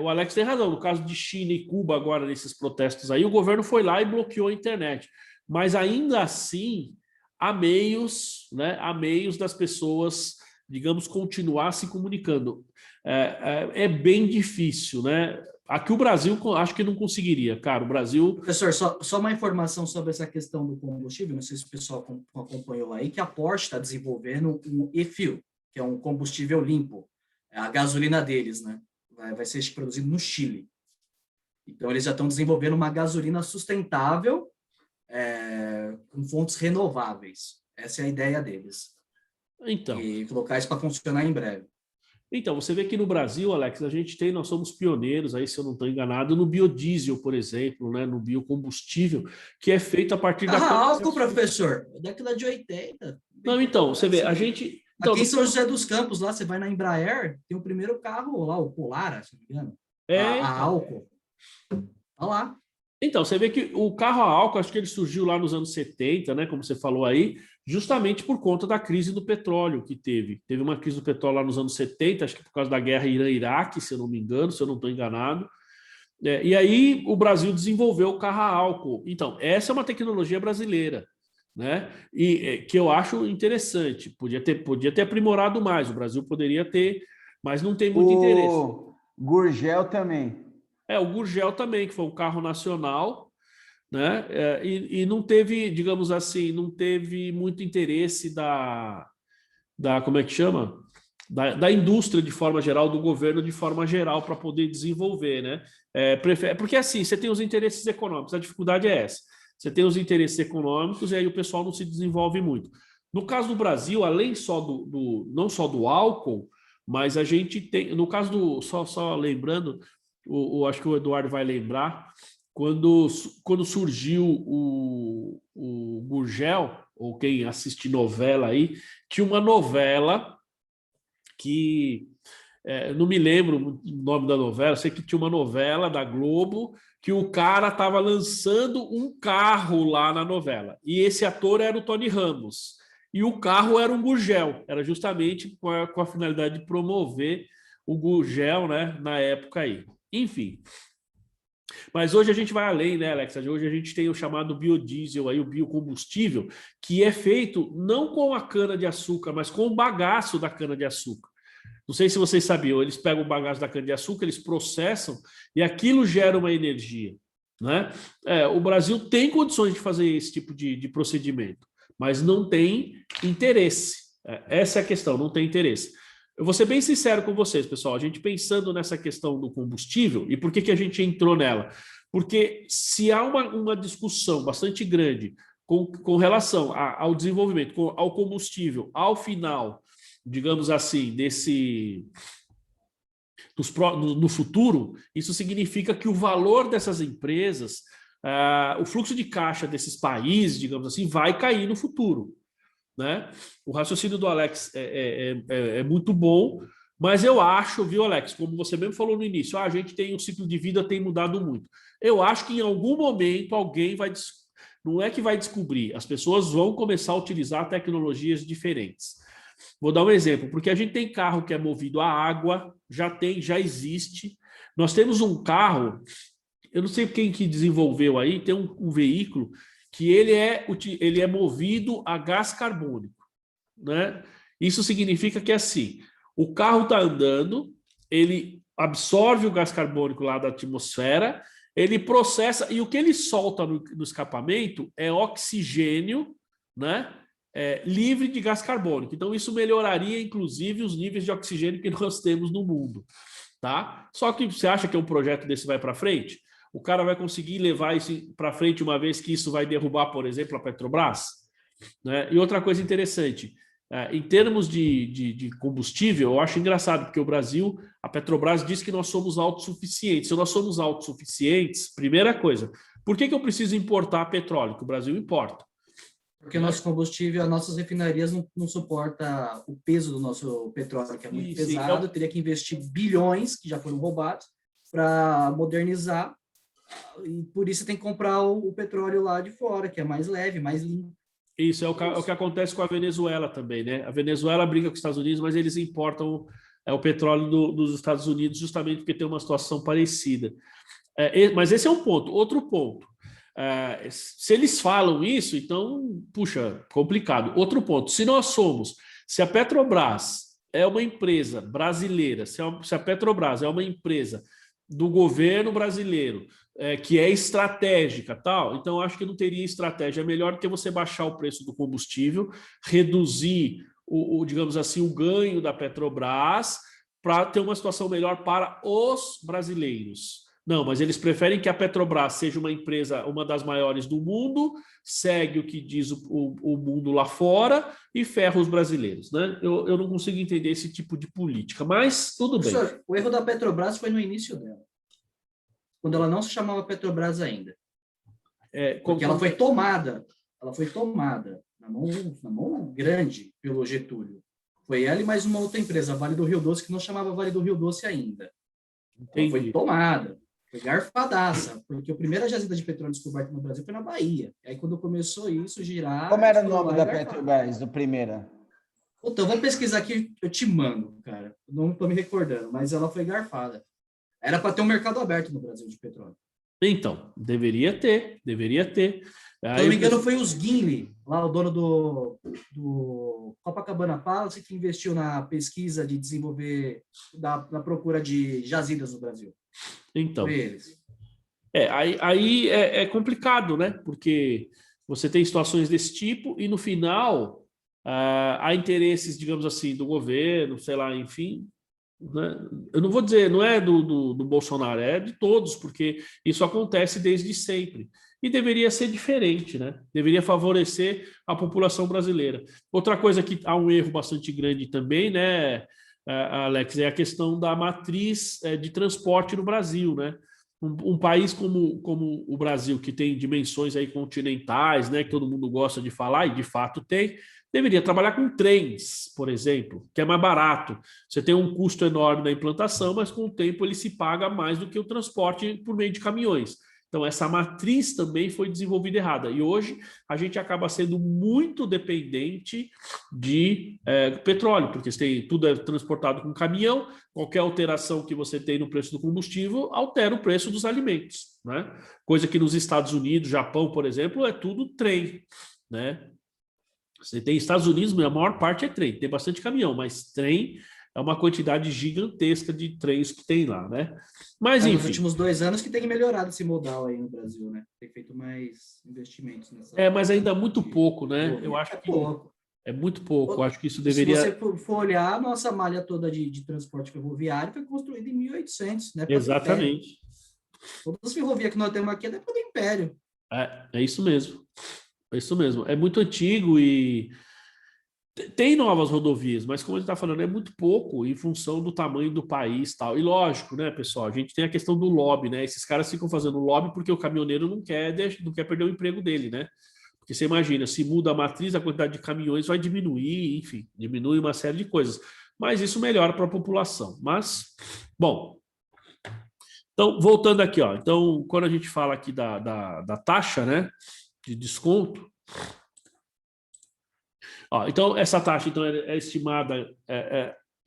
o Alex tem razão. No caso de China e Cuba, agora, nesses protestos aí, o governo foi lá e bloqueou a internet. Mas ainda assim, há meios, né? Há meios das pessoas, digamos, continuar se comunicando. É bem difícil, né? Aqui o Brasil acho que não conseguiria, cara. O Brasil. Professor, só uma informação sobre essa questão do combustível, não sei se o pessoal acompanhou aí, que a Porsche está desenvolvendo um e-fuel, que é um combustível limpo. É a gasolina deles, né? Vai ser produzido no Chile. Então, eles já estão desenvolvendo uma gasolina sustentável com fontes renováveis. Essa é a ideia deles. Então. E colocar isso para funcionar em breve. Então, você vê que no Brasil, Alex, nós somos pioneiros, aí, se eu não estou enganado, no biodiesel, por exemplo, né, no biocombustível, que é feito a partir da... álcool, professor, década de 80. Não, então, você vê, a gente... Então, aqui em São José dos Campos, lá, você vai na Embraer, tem o primeiro carro lá, o Polara, se não me engano, a álcool. Olha lá. Então, você vê que o carro a álcool, acho que ele surgiu lá nos anos 70, né, como você falou aí, justamente por conta da crise do petróleo que teve. Teve uma crise do petróleo lá nos anos 70, acho que por causa da guerra Irã-Iraque, se eu não me engano, se eu não estou enganado. E aí o Brasil desenvolveu o carro a álcool. Então, essa é uma tecnologia brasileira, né? E que eu acho interessante. Podia ter aprimorado mais, o Brasil poderia ter, mas não tem muito interesse. O Gurgel também. O Gurgel também, que foi um carro nacional, né? E não teve, digamos assim, não teve muito interesse da como é que chama? Da indústria de forma geral, do governo de forma geral, para poder desenvolver, né? Porque assim, você tem os interesses econômicos, a dificuldade é essa. Você tem os interesses econômicos e aí o pessoal não se desenvolve muito. No caso do Brasil, além só não só do álcool, mas a gente tem, no caso do, só lembrando, acho que o Eduardo vai lembrar, quando surgiu o Gurgel, ou quem assiste novela aí, tinha uma novela que não me lembro o nome da novela, sei que tinha uma novela da Globo que o cara estava lançando um carro lá na novela. E esse ator era o Tony Ramos. E o carro era um Gurgel, era justamente com a finalidade de promover o Gurgel, né, na época aí. Enfim. Mas hoje a gente vai além, né, Alexa? Hoje a gente tem o chamado biodiesel, aí, o biocombustível, que é feito não com a cana-de-açúcar, mas com o bagaço da cana-de-açúcar. Não sei se vocês sabiam, eles pegam o bagaço da cana-de-açúcar, eles processam e aquilo gera uma energia, né? O Brasil tem condições de fazer esse tipo de procedimento, mas não tem interesse. Essa é a questão, não tem interesse. Eu vou ser bem sincero com vocês, pessoal. A gente pensando nessa questão do combustível, e por que a gente entrou nela? Porque se há uma discussão bastante grande com relação ao desenvolvimento, ao combustível, ao final, digamos assim, no futuro, isso significa que o valor dessas empresas, o fluxo de caixa desses países, digamos assim, vai cair no futuro, né? O raciocínio do Alex é muito bom, mas eu acho, viu, Alex, como você mesmo falou no início, a gente tem um ciclo de vida tem mudado muito. Eu acho que em algum momento alguém não é que vai descobrir, as pessoas vão começar a utilizar tecnologias diferentes. Vou dar um exemplo, porque a gente tem carro que é movido a água, já existe. Nós temos um carro, eu não sei quem que desenvolveu aí, tem um veículo que ele é movido a gás carbônico, né? Isso significa que assim, o carro está andando, ele absorve o gás carbônico lá da atmosfera, ele processa, e o que ele solta no escapamento é oxigênio, né? Livre de gás carbônico. Então, isso melhoraria, inclusive, os níveis de oxigênio que nós temos no mundo, tá? Só que você acha que um projeto desse vai para frente? O cara vai conseguir levar isso para frente uma vez que isso vai derrubar, por exemplo, a Petrobras? Né? E outra coisa interessante, em termos de combustível, eu acho engraçado, porque o Brasil, a Petrobras diz que nós somos autossuficientes. Se nós somos autossuficientes, primeira coisa, por que eu preciso importar petróleo? Que o Brasil importa. Porque o nosso combustível, as nossas refinarias não suporta o peso do nosso petróleo, que é muito pesado, teria que investir bilhões, que já foram roubados, para modernizar, e por isso tem que comprar o petróleo lá de fora, que é mais leve, mais limpo. Isso é o que acontece com a Venezuela também, né? A Venezuela briga com os Estados Unidos, mas eles importam o petróleo dos Estados Unidos justamente porque tem uma situação parecida. Mas esse é um ponto. Outro ponto. Se eles falam isso, então, puxa, complicado. Outro ponto, se a Petrobras é uma empresa brasileira, se a Petrobras é uma empresa do governo brasileiro, que é estratégica, tal, então acho que não teria estratégia. É melhor do que você baixar o preço do combustível, reduzir digamos assim, o ganho da Petrobras para ter uma situação melhor para os brasileiros. Não, mas eles preferem que a Petrobras seja uma empresa, uma das maiores do mundo, segue o que diz o mundo lá fora e ferra os brasileiros, né? Eu não consigo entender esse tipo de política, mas tudo bem. Professor, o erro da Petrobras foi no início dela, quando ela não se chamava Petrobras ainda. Porque ela foi tomada na mão grande pelo Getúlio. Foi ela e mais uma outra empresa, a Vale do Rio Doce, que não chamava Vale do Rio Doce ainda. Ela foi tomada. Foi garfadaça, porque a primeira jazida de petróleo descoberta no Brasil foi na Bahia. Aí quando começou isso, girar... Como era o nome da Petrobras, do primeira? Então, vou pesquisar aqui, eu te mando, cara. Não estou me recordando, mas ela foi garfada. Era para ter um mercado aberto no Brasil de petróleo. Então, deveria ter. Se não me engano, foi os Gimli, lá o dono do Copacabana Palace, que investiu na pesquisa de desenvolver, na procura de jazidas no Brasil. Então, Foi eles. aí é complicado, né? Porque você tem situações desse tipo e no final há interesses, digamos assim, do governo, sei lá, enfim, né? Eu não vou dizer, não é do Bolsonaro, é de todos, porque isso acontece desde sempre. E deveria ser diferente, né? Deveria favorecer a população brasileira. Outra coisa que há um erro bastante grande também, né, Alex, é a questão da matriz de transporte no Brasil, né? Um país como o Brasil, que tem dimensões aí continentais, né, que todo mundo gosta de falar, e de fato tem, deveria trabalhar com trens, por exemplo, que é mais barato. Você tem um custo enorme na implantação, mas com o tempo ele se paga mais do que o transporte por meio de caminhões. Então, essa matriz também foi desenvolvida errada. E hoje a gente acaba sendo muito dependente de petróleo, porque tudo é transportado com caminhão, qualquer alteração que você tem no preço do combustível altera o preço dos alimentos, né? Coisa que nos Estados Unidos, Japão, por exemplo, é tudo trem, né? Você tem Estados Unidos, a maior parte é trem, tem bastante caminhão, mas trem é uma quantidade gigantesca de trens que tem lá, né? Mas, enfim. Nos últimos 2 anos que tem melhorado esse modal aí no Brasil, né? Tem feito mais investimentos nessa... mas ainda muito pouco, né? Eu acho que pouco. É muito pouco. Eu acho que isso deveria... Se você for olhar, a nossa malha toda de transporte ferroviário foi construída em 1800, né? Exatamente. Todas as ferrovias que nós temos aqui é depois do Império. É isso mesmo. É isso mesmo. É muito antigo e tem novas rodovias, mas como a gente está falando, é muito pouco em função do tamanho do país, tal. E lógico, né, pessoal, a gente tem a questão do lobby, né? Esses caras ficam fazendo lobby porque o caminhoneiro não quer perder o emprego dele, né? Porque você imagina, se muda a matriz, a quantidade de caminhões vai diminuir, enfim, diminui uma série de coisas. Mas isso melhora para a população. Mas, bom, então, voltando aqui, ó. Então, quando a gente fala aqui da taxa, né, de desconto, então, essa taxa então, é estimada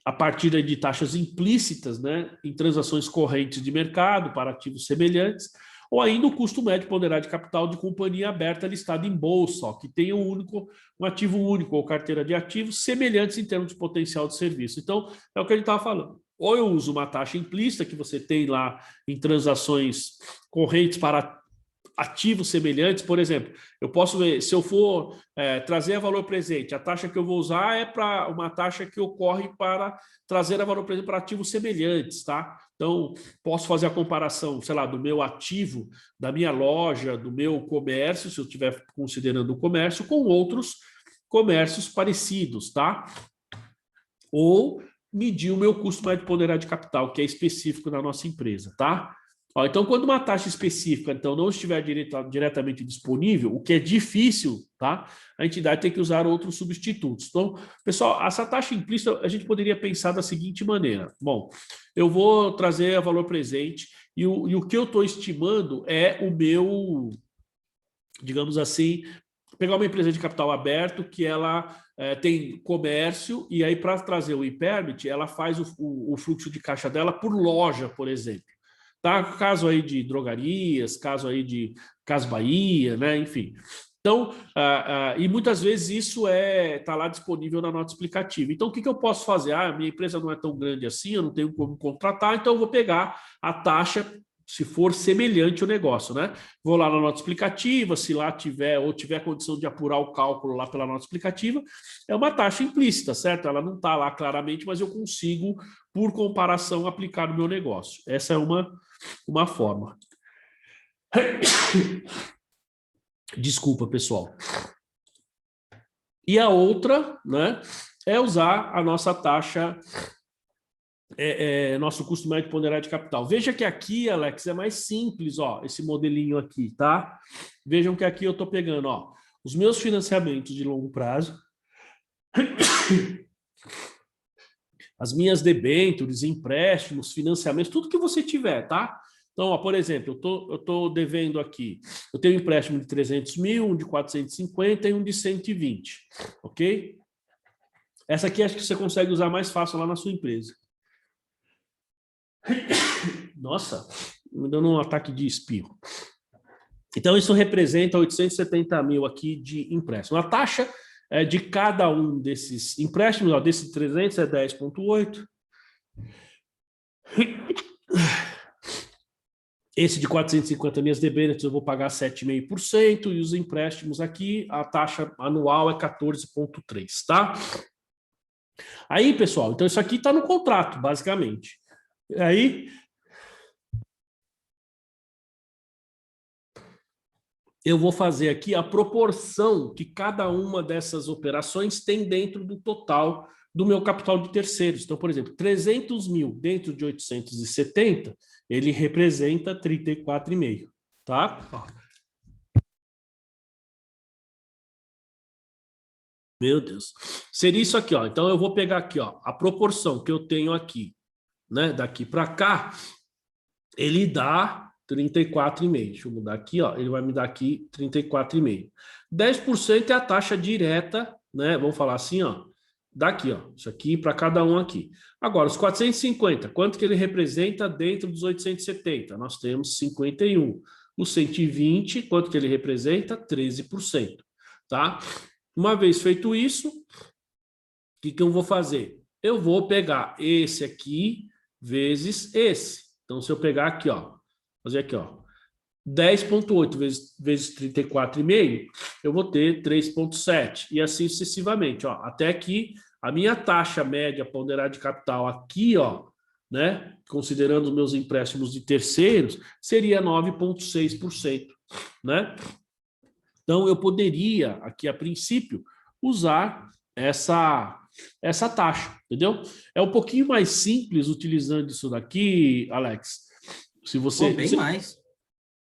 a partir de taxas implícitas, né, em transações correntes de mercado para ativos semelhantes, ou ainda o custo médio ponderado de capital de companhia aberta listada em bolsa, que tem um ativo único ou carteira de ativos semelhantes em termos de potencial de serviço. Então, é o que a gente estava falando. Ou eu uso uma taxa implícita que você tem lá em transações correntes para ativos semelhantes, por exemplo, eu posso ver, se eu for trazer a valor presente, a taxa que eu vou usar é para uma taxa que ocorre para trazer a valor presente para ativos semelhantes, tá? Então, posso fazer a comparação, sei lá, do meu ativo, da minha loja, do meu comércio, se eu estiver considerando o comércio, com outros comércios parecidos, tá? Ou medir o meu custo médio ponderado de capital, que é específico da nossa empresa, tá? Então, quando uma taxa específica então, não estiver diretamente disponível, o que é difícil, tá? A entidade tem que usar outros substitutos. Então, pessoal, essa taxa implícita a gente poderia pensar da seguinte maneira. Bom, eu vou trazer a valor presente e o que eu estou estimando é o meu, digamos assim, pegar uma empresa de capital aberto que ela tem comércio e aí para trazer o e-permit, ela faz o fluxo de caixa dela por loja, por exemplo. Tá? Caso aí de drogarias, caso aí de Casas Bahia, né? Enfim. Então, e muitas vezes isso está lá disponível na nota explicativa. Então, o que eu posso fazer? Minha empresa não é tão grande assim, eu não tenho como contratar, então eu vou pegar a taxa, se for semelhante o negócio, né? Vou lá na nota explicativa, se lá tiver condição de apurar o cálculo lá pela nota explicativa, é uma taxa implícita, certo? Ela não está lá claramente, mas eu consigo, por comparação, aplicar no meu negócio. Essa é uma forma. Desculpa, pessoal. E a outra, né, é usar a nossa taxa, nosso custo médio ponderado de capital. Veja que aqui, Alex, é mais simples, ó, esse modelinho aqui, tá? Vejam que aqui eu estou pegando, ó, os meus financiamentos de longo prazo, as minhas debêntures, empréstimos, financiamentos, tudo que você tiver, tá? Então, ó, por exemplo, eu tô devendo aqui, eu tenho um empréstimo de 300 mil, um de 450 e um de 120, ok? Essa aqui acho que você consegue usar mais fácil lá na sua empresa. Nossa, me dando um ataque de espirro. Então, isso representa 870 mil aqui de empréstimo. A taxa de cada um desses empréstimos, ó, desse 300 é 10,8. Esse de 450 mil debêntures eu vou pagar 7,5%, e os empréstimos aqui, a taxa anual é 14,3, tá? Aí, pessoal, então isso aqui está no contrato, basicamente. Aí, eu vou fazer aqui a proporção que cada uma dessas operações tem dentro do total do meu capital de terceiros. Então, por exemplo, 300 mil dentro de 870, ele representa 34,5, tá? Meu Deus. Seria isso aqui, ó. Então, eu vou pegar aqui, ó, a proporção que eu tenho aqui, né, daqui para cá, ele dá 34,5. Deixa eu mudar aqui, ó. Ele vai me dar aqui 34,5. 10% é a taxa direta, né? Vamos falar assim, ó. Daqui, ó. Isso aqui para cada um aqui. Agora, os 450, quanto que ele representa dentro dos 870? Nós temos 51. Os 120, quanto que ele representa? 13%, tá? Uma vez feito isso, o que eu vou fazer? Eu vou pegar esse aqui vezes esse. Então, se eu pegar aqui, ó, fazer aqui, ó, 10,8 vezes 34,5, eu vou ter 3,7 e assim sucessivamente, ó, até aqui a minha taxa média ponderada de capital aqui, ó, né, considerando os meus empréstimos de terceiros, seria 9,6%, né? Então eu poderia aqui a princípio usar essa taxa, entendeu? É um pouquinho mais simples utilizando isso daqui, Alex. Se você, bem mais.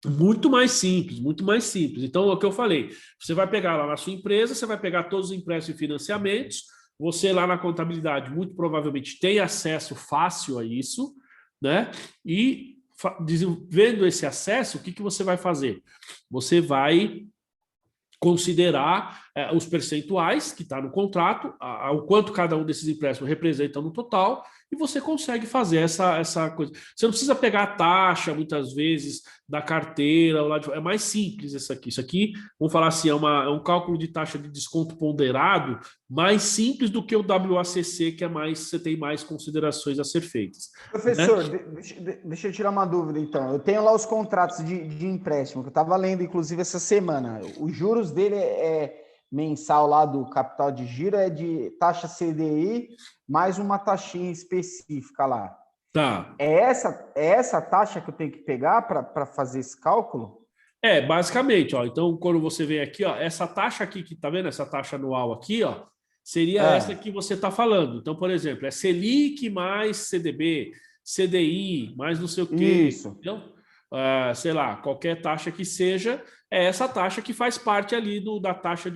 Muito mais simples, muito mais simples. Então, é o que eu falei, você vai pegar lá na sua empresa, você vai pegar todos os empréstimos e financiamentos, você lá na contabilidade muito provavelmente tem acesso fácil a isso, né? E vendo esse acesso, o que você vai fazer? Você vai considerar os percentuais que está no contrato, o quanto cada um desses empréstimos representa no total, e você consegue fazer essa coisa. Você não precisa pegar a taxa, muitas vezes, da carteira, é mais simples isso aqui. Isso aqui, vamos falar assim, é um cálculo de taxa de desconto ponderado mais simples do que o WACC, que é mais, você tem mais considerações a ser feitas. Professor, né? Deixa eu tirar uma dúvida, então. Eu tenho lá os contratos de empréstimo, que eu estava lendo, inclusive, essa semana. Os juros dele mensal lá do capital de giro é de taxa CDI mais uma taxinha específica lá. Tá. É essa taxa que eu tenho que pegar para fazer esse cálculo? Basicamente, ó. Então, quando você vem aqui, ó, essa taxa aqui que tá vendo, essa taxa anual aqui, ó, seria essa que você está falando. Então, por exemplo, é Selic mais CDB, CDI, mais não sei o quê. Isso. Entendeu? Sei lá, qualquer taxa que seja, é essa taxa que faz parte ali da taxa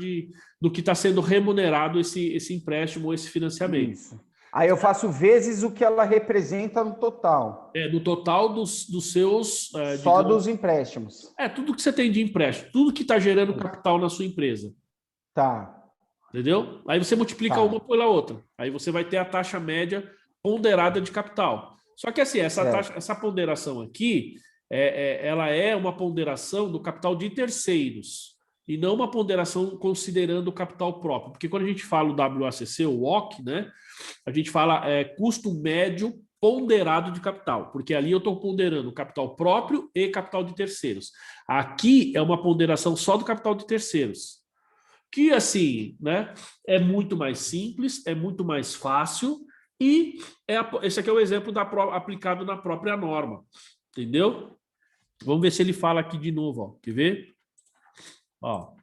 do que está sendo remunerado esse empréstimo ou esse financiamento. Isso. Aí eu faço vezes o que ela representa no total. No total dos seus... Só dos empréstimos. Tudo que você tem de empréstimo, tudo que está gerando capital na sua empresa. Tá. Entendeu? Aí você multiplica uma pela outra. Aí você vai ter a taxa média ponderada de capital. Só que assim, essa ponderação aqui, ela é uma ponderação do capital de terceiros e não uma ponderação considerando o capital próprio. Porque quando a gente fala o WACC, o WOC, né, a gente fala custo médio ponderado de capital, porque ali eu estou ponderando capital próprio e capital de terceiros. Aqui é uma ponderação só do capital de terceiros. Que, assim, né, é muito mais simples, é muito mais fácil e esse aqui é o exemplo aplicado na própria norma, entendeu? Vamos ver se ele fala aqui de novo, ó. Quer ver? Ó.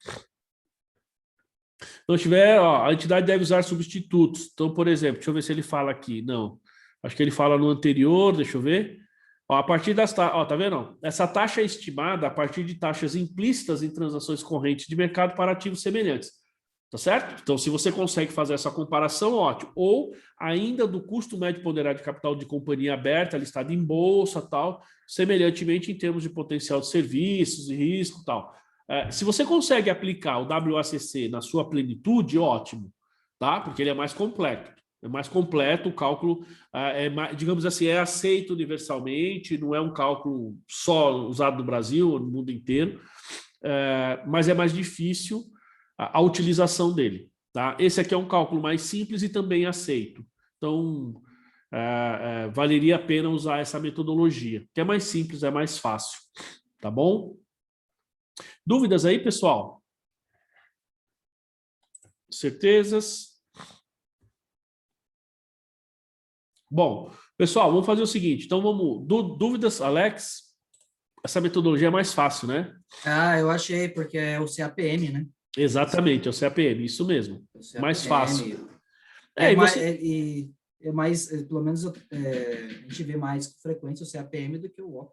Então, tiver, ó, a entidade deve usar substitutos. Então, por exemplo, deixa eu ver se ele fala aqui. Não, acho que ele fala no anterior, deixa eu ver. Ó, a partir das taxas, ó, tá vendo? Essa taxa é estimada a partir de taxas implícitas em transações correntes de mercado para ativos semelhantes. Tá certo? Então, se você consegue fazer essa comparação, ótimo. Ou ainda do custo médio ponderado de capital de companhia aberta, listada em bolsa, tal, semelhantemente em termos de potencial de serviços e risco, tal. Se você consegue aplicar o WACC na sua plenitude, ótimo, tá? Porque ele é mais completo. É mais completo, o cálculo, digamos assim, é aceito universalmente, não é um cálculo só usado no Brasil, no mundo inteiro, mas é mais difícil a utilização dele. Tá? Esse aqui é um cálculo mais simples e também aceito. Então, valeria a pena usar essa metodologia, que é mais simples, é mais fácil. Tá bom? Dúvidas aí, pessoal? Certezas? Bom, pessoal, vamos fazer o seguinte. Então, vamos... Dúvidas, Alex? Essa metodologia é mais fácil, né? Ah, eu achei, porque é o CAPM, né? Exatamente, é o CAPM, isso mesmo. O CAPM. Mais fácil. É, E mais, você... é mais, pelo menos a gente vê mais com frequência o CAPM do que o WOC.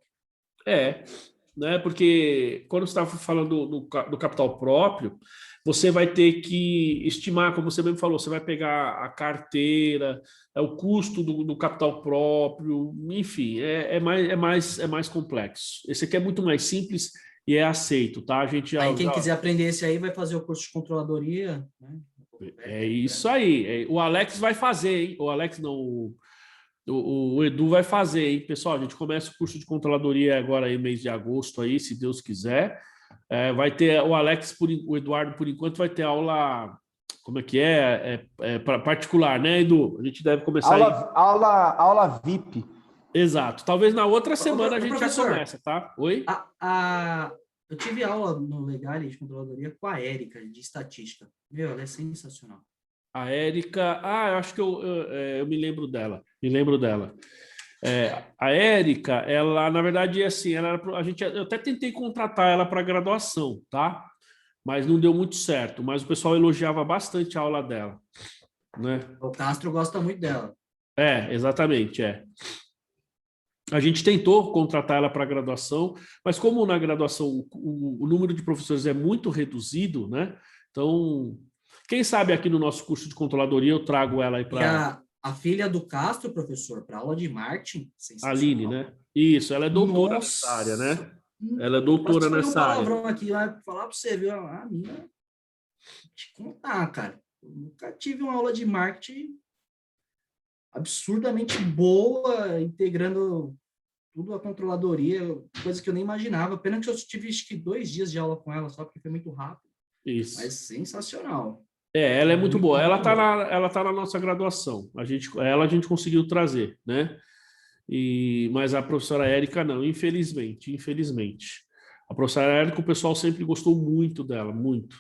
Né? Porque quando você está falando do capital próprio, você vai ter que estimar, como você mesmo falou, você vai pegar a carteira, o custo do capital próprio, enfim, é mais complexo. Esse aqui é muito mais simples e é aceito, tá? A gente Aí quem quiser aprender esse aí vai fazer o curso de controladoria, né? É isso aí. O Alex vai fazer, hein? O Alex não... O Edu vai fazer, hein? Pessoal, a gente começa o curso de controladoria agora aí, mês de agosto, aí, se Deus quiser. Vai ter o Alex, o Eduardo, por enquanto, vai ter aula, como é que particular, né, Edu? A gente deve começar aula VIP. Exato. Talvez na outra semana a gente já começa, tá? Oi? Eu tive aula no Legale de controladoria com a Érica, de estatística. Meu, ela é sensacional. A Érica, eu acho que eu me lembro dela. A Érica, ela, na verdade, assim, eu até tentei contratar ela para graduação, tá? Mas não deu muito certo. Mas o pessoal elogiava bastante a aula dela, né? O Castro gosta muito dela. Exatamente. A gente tentou contratar ela para graduação, mas como na graduação o número de professores é muito reduzido, né? Então, quem sabe aqui no nosso curso de controladoria eu trago ela aí para... A filha do Castro, professor, para aula de marketing, Aline, né? Isso, ela é doutora nessa área, né? Ela é doutora nessa área. Palavrão aqui, vai falar para você, viu? A minha, te contar, cara. Eu nunca tive uma aula de marketing absurdamente boa, integrando tudo a controladoria, coisa que eu nem imaginava. Pena que eu tive, acho que 2 dias de aula com ela, só porque foi muito rápido. Isso. Mas sensacional. Ela é muito boa. Ela tá na nossa graduação. A gente conseguiu trazer, né? Mas a professora Érica não, infelizmente. A professora Érica, o pessoal sempre gostou muito dela, muito.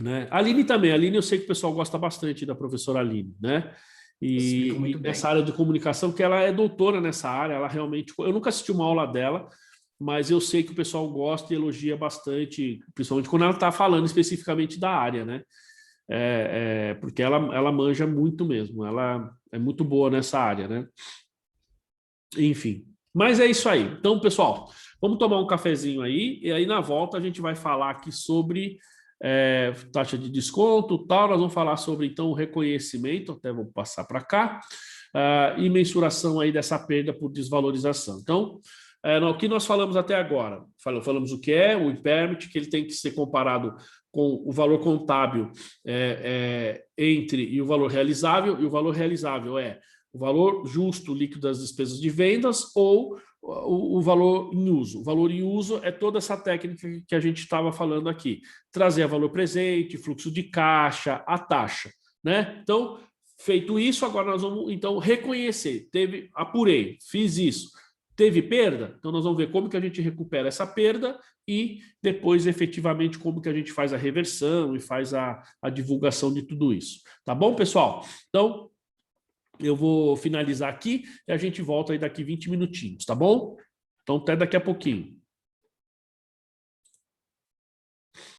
Né? A Aline também. A Aline eu sei que o pessoal gosta bastante da professora Aline, né? E nessa área de comunicação, que ela é doutora nessa área, ela realmente... Eu nunca assisti uma aula dela, mas eu sei que o pessoal gosta e elogia bastante, principalmente quando ela está falando especificamente da área, né? Porque ela manja muito mesmo, ela é muito boa nessa área, né? Enfim, mas é isso aí. Então, pessoal, vamos tomar um cafezinho aí, e aí na volta a gente vai falar aqui sobre taxa de desconto, tal. Nós vamos falar sobre, então, o reconhecimento, até vou passar para cá, e mensuração aí dessa perda por desvalorização. Então, o que nós falamos até agora? Falamos o que é o impairment, que ele tem que ser comparado com o valor contábil e o valor realizável, e o valor realizável é o valor justo líquido das despesas de vendas ou o valor em uso. O valor em uso é toda essa técnica que a gente estava falando aqui. Trazer a valor presente, fluxo de caixa, a taxa, né? Então, feito isso, agora nós vamos, então, reconhecer. Apurei, fiz isso. Teve perda? Então, nós vamos ver como que a gente recupera essa perda e depois, efetivamente, como que a gente faz a reversão e faz a divulgação de tudo isso. Tá bom, pessoal? Então, eu vou finalizar aqui e a gente volta aí daqui 20 minutinhos, tá bom? Então, até daqui a pouquinho.